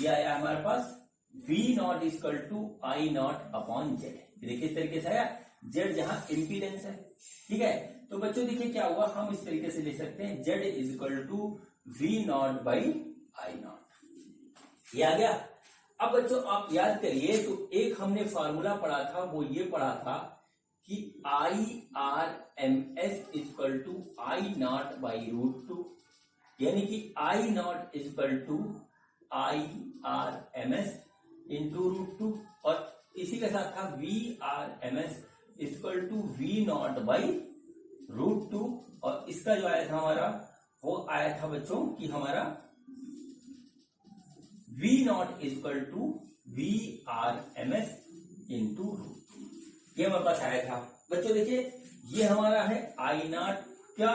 ये आया हमारे पास V not equal to I not upon Z. देखिए इस तरीके से आया, जेड जहां इम्पीडेंस है। ठीक है, तो बच्चों देखिए क्या हुआ, हम इस तरीके से लिख सकते हैं Z is equal to V not by I not, ये आ गया। अब बच्चों आप याद करिए, तो एक हमने फॉर्मूला पढ़ा था, वो ये पढ़ा था कि I R M S equal to I not by root two, यानी कि I not equal to I R M S into root two, और इसी के साथ था V R M S equal to V not by root two, और इसका जो आया था हमारा, वो आया था बच्चों कि हमारा V not equal to V R M S into root two, ये हमारे पास आया था। बच्चों देखिए ये हमारा है आई नॉट क्या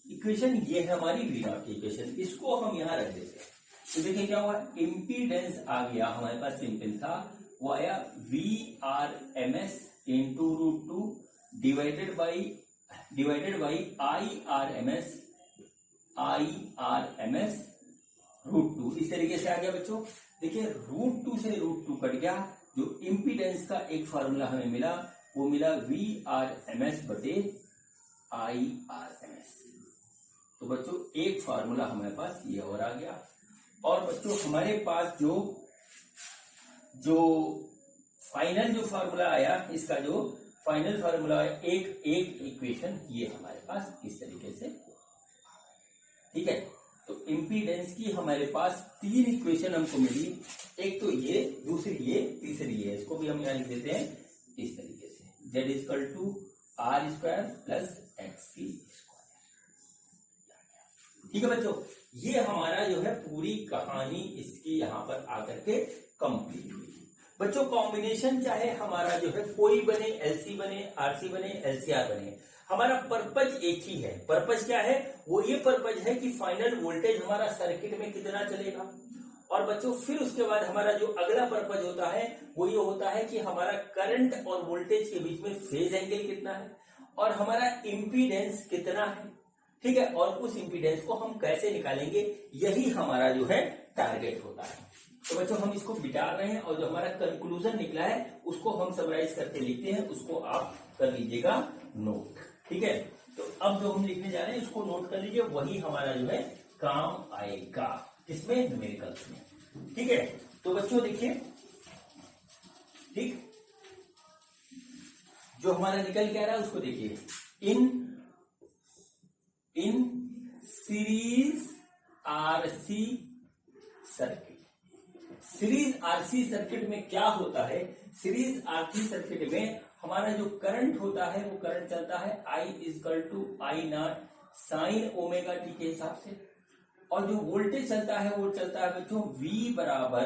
इक्वेशन, ये है हमारी वी नॉट की इक्वेशन, इसको हम यहां रख देते हैं। तो देखिए क्या हुआ, इम्पीडेंस आ गया हमारे पास, सिंपल था, वो आया V R M S into root two divided by I R M S root two, इस तरीके से आ गया बच्चों। देखिए रूट टू से रूट टू कट गया, जो इम्पीडेंस का एक फॉर्मूला हमें मिला, वो मिला वी आर एम एस बटे आई आर एम एस। तो बच्चों एक फॉर्मूला हमारे पास ये और आ गया। और बच्चों हमारे पास जो फाइनल जो फॉर्मूला आया, इसका जो फाइनल फॉर्मूला है, एक इक्वेशन ये हमारे पास इस तरीके से। ठीक है, तो इम्पीडेंस की हमारे पास तीन इक्वेशन हमको मिली, एक तो ये, दूसरी ये, तीसरी ये, इसको भी हम यहां लिख देते हैं इस तरीके से, Z equal to R square plus X C square. ठीक है बच्चों, ये हमारा जो है पूरी कहानी इसकी यहाँ पर आकर के कंप्लीट हुई। बच्चों कॉम्बिनेशन चाहे हमारा जो है कोई बने, एलसी बने, आरसी बने, एलसीआर बने, हमारा पर्पज एक ही है। पर्पज क्या है? वो ये पर्पज है कि फाइनल वोल्टेज हमारा सर्किट में कितना चलेगा। और बच्चों फिर उसके बाद हमारा जो अगला पर्पज होता है वो ये होता है कि हमारा करंट और वोल्टेज के बीच में फेज एंगल कितना है और हमारा इम्पीडेंस कितना है। ठीक है, और उस इम्पीडेंस को हम कैसे निकालेंगे, यही हमारा जो है टारगेट होता है। तो बच्चों हम इसको बिटा रहे हैं और जो हमारा कंक्लूजन निकला है उसको हम समराइज करके लिखते हैं, उसको आप कर लीजिएगा नोट। ठीक है, तो अब जो हम लिखने जा रहे हैं उसको नोट कर लीजिए, वही हमारा जो है काम आएगा इसमें, न्यूमेरिकल्स में। ठीक है, तो बच्चों देखिए, ठीक, जो हमारा निकल के आ रहा है उसको देखिए, in series RC circuit. Series RC circuit में क्या होता है? सीरीज आरसी सर्किट में हमारा जो करंट होता है वो करंट चलता है I = I0 sign omega T के हिसाब से, और जो वोल्टेज चलता है वो चलता है बच्चों V बराबर,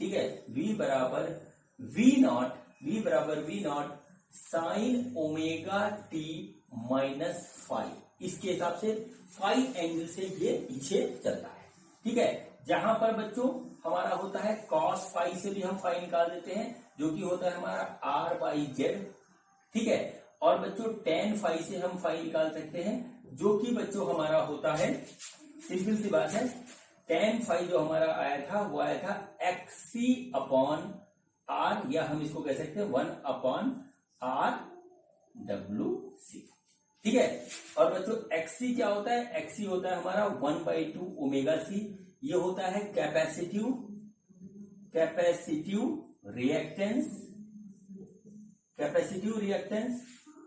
ठीक है, V बराबर V0 sign omega T -phi, इसके हिसाब से फाई एंगल से ये पीछे चलता है। ठीक है, जहां पर बच्चों हमारा होता है कॉस फाई से भी हम फाई निकाल देते हैं, जो कि होता है हमारा R/Z। ठीक है, और बच्चों टेन फाई से हम फाई निकाल सकते हैं, जो कि बच्चों हमारा होता है, सिंपल सी बात है, टेन फाई जो हमारा आया था वो आया था XC/R, या हम इसको कह सकते हैं 1/RWC। ठीक है, और बच्चों XC क्या होता है? XC होता है हमारा 1/2 ओमेगा C। ये होता है कैपेसिटिव रिएक्टेंस।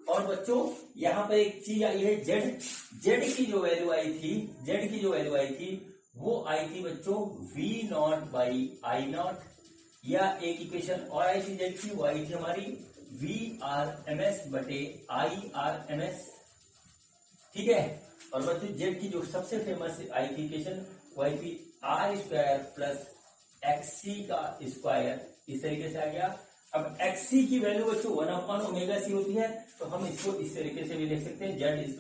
और बच्चों यहां पर एक चीज आई है, जेड की जो वैल्यू आई थी वो आई थी बच्चों V0/I0, या एक इक्वेशन और आई थी जेड की, वो आई थी हमारी VRMS/IRMS। ठीक है, और बच्चों जेड की जो सबसे फेमस आई थी इक्वेशन वो आई थी R² + XC², इस तरीके से आ गया। अब XC की वैल्यू बच्चों 1/ωc होती है, तो हम इसको इस तरीके से भी लिख सकते हैं, Z =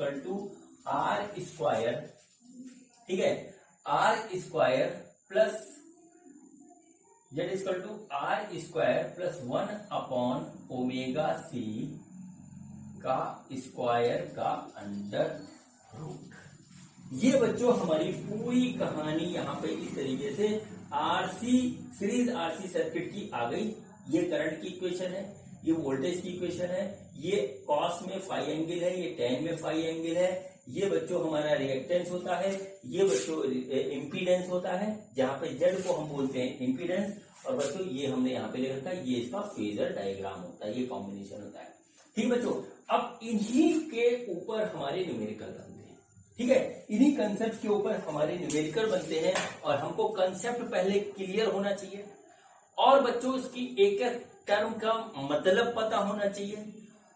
R², ठीक है, R² + + 1/ωc का स्क्वायर का अंडर रूट। ये बच्चों हमारी पूरी कहानी यहाँ पे इस तरीके से सीरीज आरसी सर्किट की आ गई। ये करंट की इक्वेशन है, ये वोल्टेज की इक्वेशन है, ये कॉस में फाई एंगल है, ये टेन में फाई एंगल है, ये बच्चों हमारा रिएक्टेंस होता है, ये बच्चों इम्पीडेंस होता है, जहां पे जेड को हम बोलते हैं इम्पीडेंस, और बच्चों ये हमने यहाँ पे लिखा है, ये इसका फेजर डायग्राम होता है, ये कॉम्बिनेशन होता है। ठीक बच्चों, अब इन्हीं के ऊपर हमारे न्यूमेरिकल बनते हैं। ठीक है, इन्हीं कंसेप्ट के ऊपर हमारे न्यूमेरिकल बनते हैं, और हमको कंसेप्ट पहले क्लियर होना चाहिए, और बच्चों उसकी एक एक टर्म का मतलब पता होना चाहिए,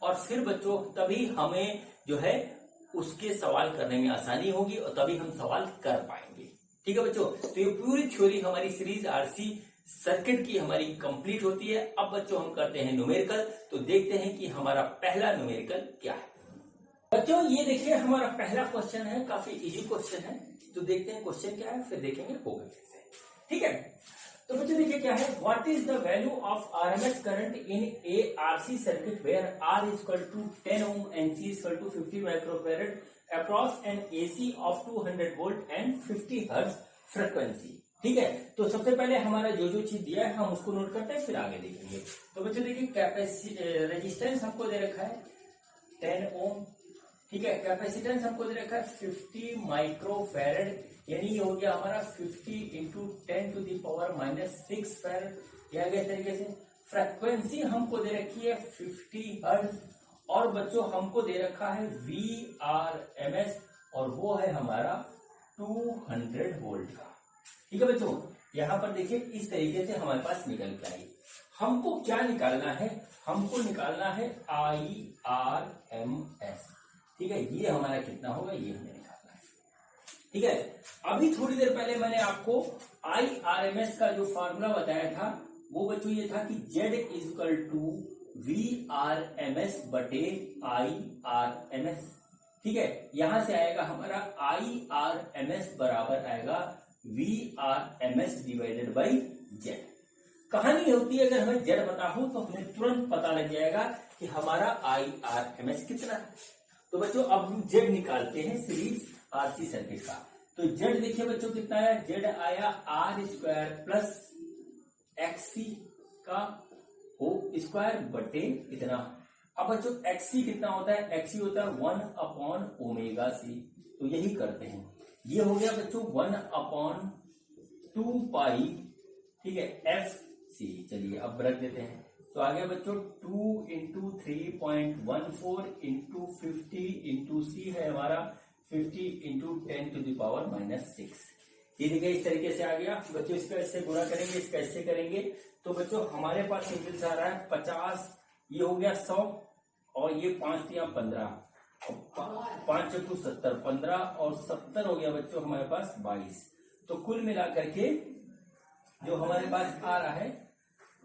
और फिर बच्चों तभी हमें जो है उसके सवाल करने में आसानी होगी, और तभी हम सवाल कर पाएंगे। ठीक है बच्चों, तो ये पूरी थ्योरी हमारी सीरीज आरसी सर्किट की हमारी कंप्लीट होती है। अब बच्चों हम करते हैं न्यूमेरिकल, तो देखते हैं कि हमारा पहला न्यूमेरिकल क्या है। बच्चों ये देखिए हमारा पहला क्वेश्चन है, काफी इजी क्वेश्चन है, तो देखते हैं क्वेश्चन क्या है, फिर देखेंगे होगा कैसे। ठीक है, तो बच्चों देखिए क्या है, what is the value of RMS current in a RC circuit where R = 10 ohm and C = 50 microfarad across an AC of 200 volt and 50 Hz frequency। ठीक है, तो सबसे पहले हमारा जो चीज दिया है हम उसको नोट करते हैं, फिर आगे देखेंगे। तो बच्चों देखिए रेजिस्टेंस हमको दे रखा है 10 ohm, ठीक है, कैपेसिटेंस हमको दे रखा है 50 माइक्रोफैरड, यानी ये हो गया हमारा 50 × 10⁻⁻6 फैरड, यह गया इस तरीके से। फ्रीक्वेंसी हमको दे रखी है 50 हर्ट्ज, और बच्चों हमको दे रखा है VRMS, और वो है हमारा 200 वोल्ट का। ठीक है बच्चों, यहां पर देखिए इस तरीके से हमारे पास निकल के आई। हमको क्या निकालना है? हमको निकालना है IRMS। ठीक है, ये हमारा कितना होगा, ये हमें निकालना है। ठीक है। अभी थोड़ी देर पहले मैंने आपको IRMS का जो फॉर्मूला बताया था वो बच्चों ये था कि Z is equal to VRMS बटे IRMS। ठीक है, यहां से आएगा हमारा IRMS बराबर आएगा VRMS डिवाइडेड बाई Z। कहानी होती है अगर हमें Z पता हो तो हमें तुरंत पता लग जाएगा कि हमारा IRMS कितना है। तो बच्चों अब हम Z निकालते हैं सीरीज RC सर्किट का। तो Z देखिए बच्चों कितना है, Z आया R² प्लस XC का होल स्क्वायर बटे इतना। अब बच्चों XC कितना होता है, XC होता है 1/ωc। तो यही करते हैं, ये हो गया बच्चों 1/2π, ठीक है, FC। चलिए अब रख देते हैं, तो आ गया बच्चों 2 × 3.14 × 50 × C है हमारा 50 × 10⁻⁻�6। ये देखिए इस तरीके से आ गया बच्चों। इसका इससे गुणा करेंगे, इसका इससे करेंगे, तो बच्चों हमारे पास सिंपल से आ रहा है 50, ये हो गया 100 और ये 5 × 15, 5 × 70, 15 और 70 हो गया बच्चों हमारे पास 22। तो कुल मिला करके जो हमारे पास आ रहा है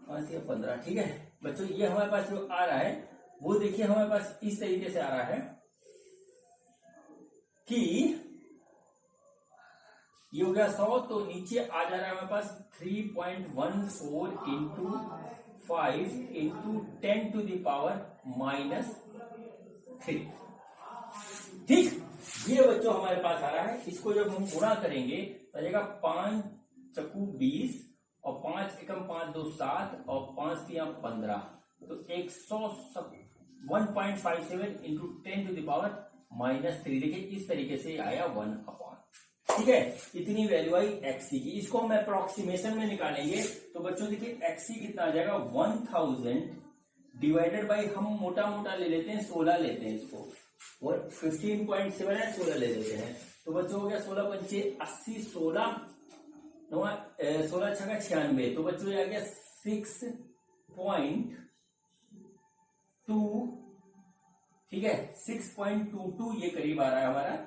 5 × 15, ठीक है बच्चों, ये हमारे पास जो आ रहा है वो देखिए हमारे पास इस तरीके से आ रहा है कि ये हो गया 100, तो नीचे आ जा रहा है हमारे पास 3.14 × 5 × 10⁻⁻3। ठीक, ये बच्चों हमारे पास आ रहा है। इसको जब हम गुणा करेंगे तो आ जाएगा 5 चक्कू 20 और 5 एकम 5 2 7 और 5 3 15, तो 157 × 10⁻⁻3। देखिए इस तरीके से आया 1/, ठीक है। इतनी वैल्यू आई XC की। इसको हम अप्रोक्सीमेशन में निकालेंगे तो बच्चों देखिए XC कितना आ जाएगा 1000 डिवाइडेड बाई, हम मोटा मोटा ले लेते हैं 16 लेते हैं इसको, और 15.7 है 16 ले लेते हैं, तो बच्चों हो गया 16 पंचे 80, 16 6 96, तो बच्चों आ गया 6.2, ठीक है 6.22, ये करीब आ रहा है हमारा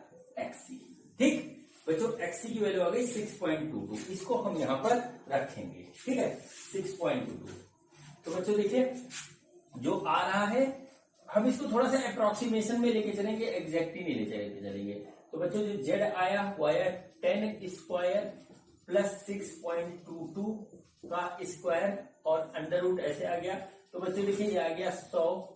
XC। ठीक बच्चों, XC की वैल्यू आ गई 6.22, इसको हम यहां पर रखेंगे, ठीक है 6.22। तो बच्चों देखिए जो आ रहा है हम इसको थोड़ा सा अप्रोक्सीमेशन में लेके चलेंगे, एग्जैक्टली नहीं लेके चलेंगे। तो बच्चों जो Z आया वो आया 10² प्लस 6.22 का स्क्वायर और अंडर रूट ऐसे आ गया। तो बच्चों देखिए ये आ गया 100,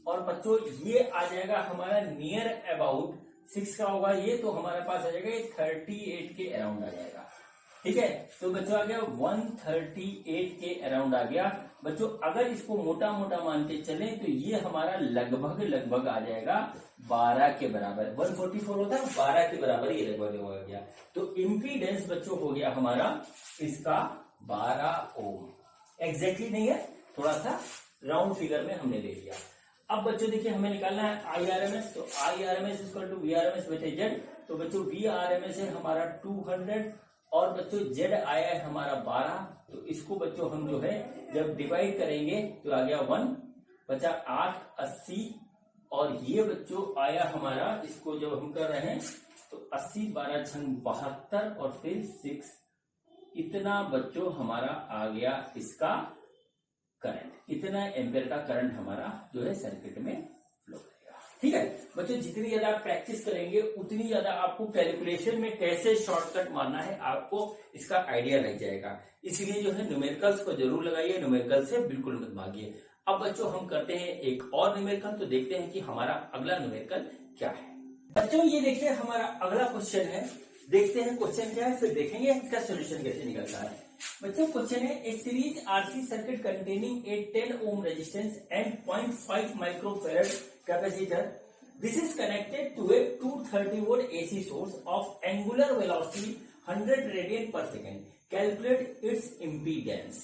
और बच्चों ये आ जाएगा हमारा नियर अबाउट 6 का होगा ये, तो हमारे पास आ जाएगा ये 38 के अराउंड आ जाएगा, ठीक है। तो बच्चों आ गया 138 के अराउंड आ गया। बच्चों अगर इसको मोटा मोटा मान के चले तो ये हमारा लगभग आ जाएगा 12 के बराबर। 144 होता है 12 के बराबर ये लगभग हो गया। तो इम्पीडेंस बच्चों हो गया हमारा इसका 12 ओम। एग्जैक्टली नहीं है, थोड़ा सा राउंड फिगर में हमने ले लिया। अब बच्चों देखिए हमें निकालना है IRMS, तो IRMS इक्वल टू VRMS बटे Z। तो बच्चों VRMS है हमारा 200 और बच्चों Z आया है हमारा 12, तो इसको बच्चों हम जो है जब डिवाइड करेंगे तो आ गया 1 बचा 8 80, और ये बच्चों आया हमारा, इसको जब हम कर रहे हैं तो 80 12 6 72 और फिर 6, इतना बच्चों हमारा आ गया इसका करंट, इतना एम्पियर का करंट हमारा जो है सर्किट में फ्लो करेगा, ठीक है बच्चों। जितनी ज्यादा आप प्रैक्टिस करेंगे उतनी ज्यादा आपको कैलकुलेशन में कैसे शॉर्टकट मारना है आपको इसका आइडिया लग जाएगा। इसलिए जो है न्यूमेरिकल्स को जरूर लगाइए, न्यूमेरिकल से बिल्कुल मत भागिए। अब बच्चों हम करते हैं एक और न्यूमेरिकल, तो देखते हैं कि हमारा अगला न्यूमेरिकल क्या है। बच्चों ये देखिए हमारा अगला क्वेश्चन है, देखते हैं क्वेश्चन क्या है, फिर देखेंगे इसका सोल्यूशन कैसे निकलता है। बच्चों क्वेश्चन है, a series RC circuit containing a 10 ohm resistance and 0.5 microfarad capacitor, this is connected to a 230 volt AC source of angular velocity 100 radian per second, calculate its impedance.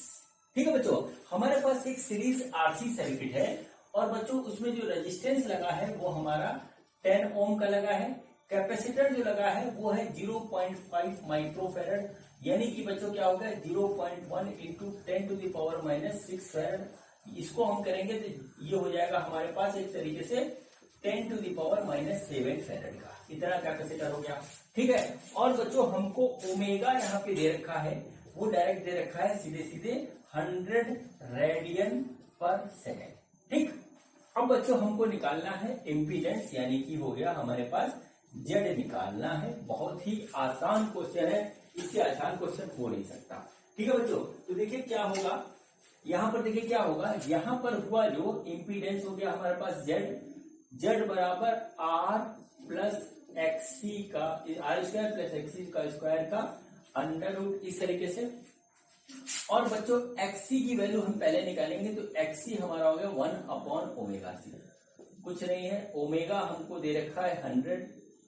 ठीक है बच्चों, हमारे पास एक सीरीज RC सर्किट है और बच्चों उसमें जो रेजिस्टेंस लगा है वो हमारा 10 ओम का लगा है, कैपेसिटर जो लगा है वो है 0.5 माइक्रोफैरड, यानी कि बच्चों क्या होगा 0.1 × 10⁻⁻6 फैरड। इसको हम करेंगे तो ये हो जाएगा हमारे पास एक तरीके से 10⁻⁷ फैरेड का इतना कैपेसिटर हो गया। ठीक है, और बच्चों हमको ओमेगा यहाँ पे दे रखा है, वो डायरेक्ट दे रखा है सीधे सीधे 100 रेडियन पर सेकेंड। ठीक, अब बच्चों हमको निकालना है इम्पीडेंस, यानी कि हो गया हमारे पास जेड निकालना है। बहुत ही आसान क्वेश्चन है, इससे आसान क्वेश्चन हो नहीं सकता। ठीक है बच्चों, तो देखिए क्या होगा, यहां पर देखिए क्या होगा, यहां पर हुआ जो इम्पीडेंस हो गया हमारे पास जेड बराबर आर प्लस एक्सी का R² प्लस एक्सी का स्क्वायर का अंडर रूट, इस तरीके से। और बच्चों एक्सी की वैल्यू हम पहले निकालेंगे, तो एक्सी हमारा हो गया 1/ओमेगा सी, कुछ नहीं है, ओमेगा हमको दे रखा है 100,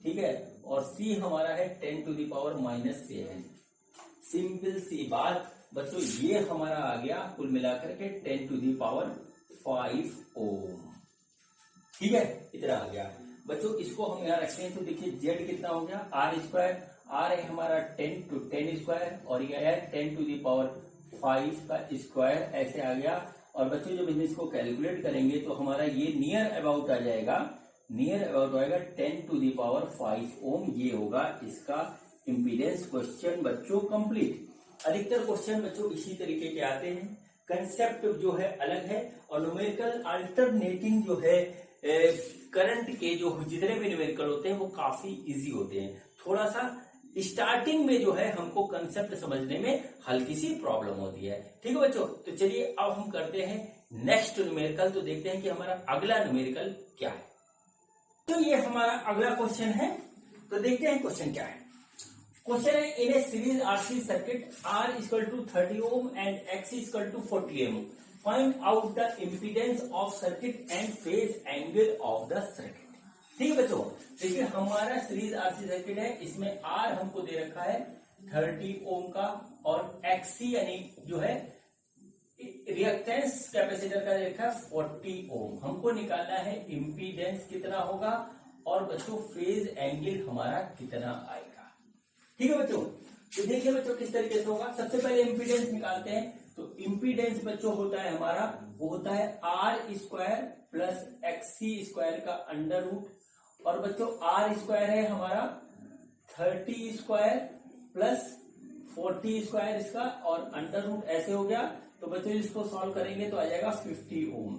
ठीक है, और सी हमारा है 10⁻⁷। सिंपल सी बात बच्चों, ये हमारा आ गया कुल मिलाकर के 10⁵ ओम। ठीक है, इतना आ गया बच्चों। इसको हम यहाँ रखते हैं, तो देखिए जेड कितना हो गया, R², आर है हमारा 10 to 10 स्क्वायर, और ये है 10⁵ का स्क्वायर, ऐसे आ गया। और बच्चों जब इसको कैलकुलेट करेंगे तो हमारा ये नियर अबाउट आ जाएगा, नियर अबाउट आएगा 10⁵ ओम। ये होगा इसका इम्पीडेंस। क्वेश्चन बच्चों कंप्लीट। अधिकतर क्वेश्चन बच्चों इसी तरीके के आते हैं, कंसेप्ट जो है अलग है, और न्यूमेरिकल अल्टरनेटिंग जो है करंट के जो जितने भी न्यूमेरिकल होते हैं वो काफी इजी होते हैं। थोड़ा सा स्टार्टिंग में जो है हमको कंसेप्ट समझने में हल्की सी प्रॉब्लम होती है। ठीक है बच्चों, तो चलिए अब हम करते हैं नेक्स्ट न्यूमेरिकल, तो देखते हैं कि हमारा अगला न्यूमेरिकल क्या है। तो ये हमारा अगला क्वेश्चन है, तो देखते हैं क्वेश्चन क्या है। क्वेश्चन है, in a series RC circuit R = 30 ohm and X = 40 ohm, find out the impedance of circuit and phase angle of the circuit. ठीक है बच्चों, देखिए हमारा सीरीज आरसी सर्किट है, इसमें R हमको दे रखा है 30 ओम का, और XC यानी जो है रिएक्टेंस कैपेसिटर का दे रखा है 40 ओम। हमको निकालना है इम्पीडेंस कितना होगा, और बच्चों फेज एंगल हमारा कितना आएगा। ठीक है बच्चों, तो देखिए बच्चों किस तरीके से होगा। सबसे पहले इम्पीडेंस निकालते हैं, तो इम्पीडेंस बच्चों होता है हमारा, वो होता है R² प्लस XC² का अंडर रूट, और बच्चों R² है हमारा 30² प्लस 40² इसका, और अंडर रूट ऐसे हो गया। तो बच्चों इसको सॉल्व करेंगे तो आ जाएगा 50 ओम।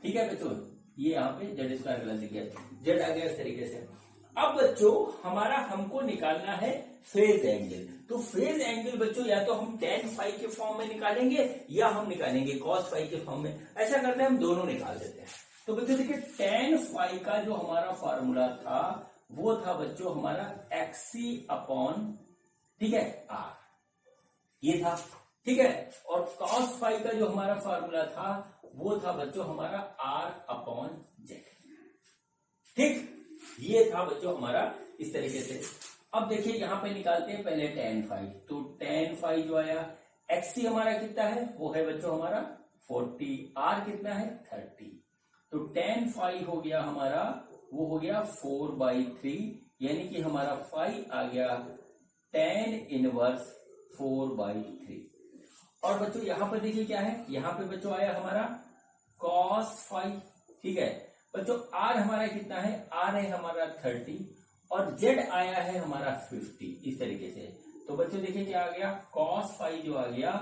ठीक है बच्चों, ये यहाँ पे Z² गलत लिख गया, Z आ गया इस तरीके से। अब बच्चों हमारा हमको निकालना है फेज एंगल, तो फेज एंगल बच्चों या तो हम tan फाई के फॉर्म में निकालेंगे, या हम निकालेंगे cos फाई के फॉर्म में। ऐसा करते हैं हम दोनों निकाल देते हैं। तो बच्चों देखिए tan फाई का जो हमारा फॉर्मूला था वो था बच्चों हमारा XC अपॉन, ठीक है, R, ये था। ठीक है, और cos फाई का जो हमारा फॉर्मूला था वो था बच्चों हमारा R अपॉन Z। ठीक, ये था बच्चों हमारा इस तरीके से। अब देखिए यहां पे निकालते हैं पहले tan फाई, तो tan फाई जो आया, XC हमारा कितना है, वो है बच्चों हमारा 40, R कितना है 30, तो tan फाई हो गया हमारा, वो हो गया 4/3, यानी कि हमारा फाई आ गया tan इनवर्स 4/3। और बच्चों यहां पर देखिए क्या है, यहां पे बच्चों आया हमारा cos फाई। ठीक है बच्चों, R हमारा कितना है, R है हमारा 30, और Z आया है हमारा 50, इस तरीके से। तो बच्चों देखिए क्या आ गया, cos फाई जो आ गया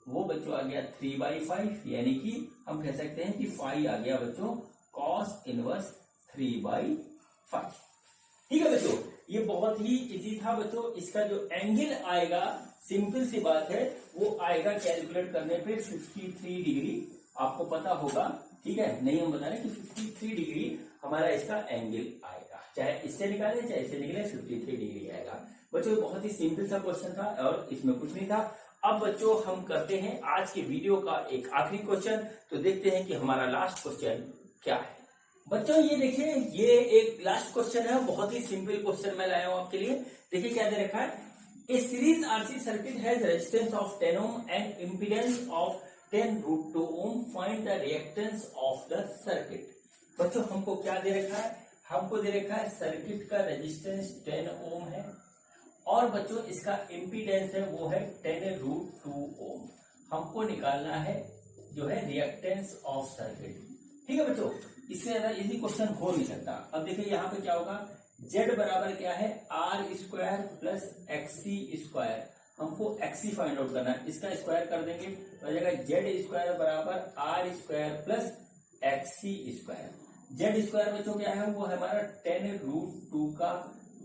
वो बच्चों आ गया 3/5, यानी कि हम कह सकते हैं कि फाई आ गया बच्चों cos इनवर्स 3/5। ठीक है बच्चों, ये बहुत ही इजी था बच्चों। इसका जो एंगल आएगा, सिंपल सी बात है, वो आएगा कैलकुलेट करने पे 53 डिग्री, आपको पता होगा। ठीक है, नहीं हम बता रहे कि 53 डिग्री हमारा इसका एंगल आएगा, चाहे इससे निकाले चाहे इससे निकले 53 डिग्री आएगा। बच्चों बहुत ही सिंपल सा क्वेश्चन था, और इसमें कुछ नहीं था। अब बच्चों हम करते हैं आज के वीडियो का एक आखिरी क्वेश्चन, तो देखते हैं कि हमारा लास्ट क्वेश्चन क्या है। बच्चों ये देखिए, ये एक लास्ट क्वेश्चन है, बहुत ही सिंपल क्वेश्चन मैं लाया हूं आपके लिए। देखिए क्या दे रखा है, a series RC circuit has resistance of 10 ohm and impedance of 10√2 ohm, find the reactance of the circuit. बच्चों हमको क्या दे रखा है, हमको दे रखा है सर्किट का रेजिस्टेंस 10 ओम है, और बच्चों इसका इम्पीडेंस है वो है 10√2 ओम। हमको निकालना है जो है रिएक्टेंस ऑफ सर्किट। ठीक है बच्चों, इससे ज्यादा इजी क्वेश्चन हो नहीं सकता। अब देखिए यहाँ पे क्या होगा, z बराबर क्या है, R square plus X C square. हमको एक्सी फाइंड आउट करना है, इसका स्क्वायर कर देंगे तो आ जाएगा जेड स्क्वायर बराबर R square plus X C square. Z square बच्चों क्या है, वो है हमारा 10√2 का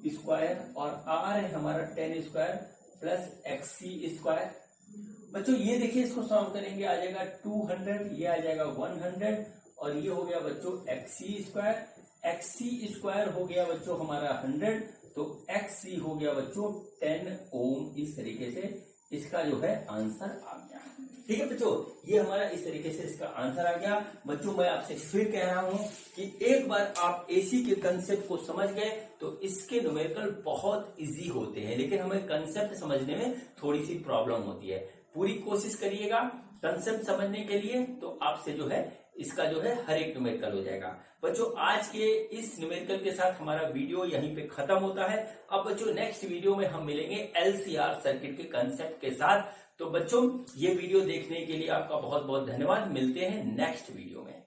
स्क्वायर और आर है हमारा 10 स्क्वायर प्लस एक्सी स्क्वायर। बच्चों ये देखिए, इसको सॉल्व करेंगे आ जाएगा 200, ये आ जाएगा 100 और ये हो गया बच्चों एक्सी स्क्वायर। एक्सी स्क्वायर हो गया बच्चों हमारा 100, तो एक्सी हो गया बच्चों 10 ओम। इस तरीके से इसका जो है आंसर आ गया। ठीक है बच्चों, ये हमारा इस तरीके से इसका आंसर आ गया। बच्चों मैं आपसे फिर कह रहा हूं कि एक बार आप एसी के कंसेप्ट को समझ गए तो इसके न्यूमेरिकल बहुत इजी होते हैं, लेकिन हमें कंसेप्ट समझने में थोड़ी सी प्रॉब्लम होती है। पूरी कोशिश करिएगा कंसेप्ट समझने के लिए, तो आपसे जो है इसका जो है हर एक न्यूमेरिकल हो जाएगा। बच्चों आज के इस न्यूमेरिकल के साथ हमारा वीडियो यहीं पे खत्म होता है। अब बच्चों नेक्स्ट वीडियो में हम मिलेंगे एलसीआर सर्किट के कंसेप्ट के साथ। तो बच्चों ये वीडियो देखने के लिए आपका बहुत बहुत धन्यवाद। मिलते हैं नेक्स्ट वीडियो में।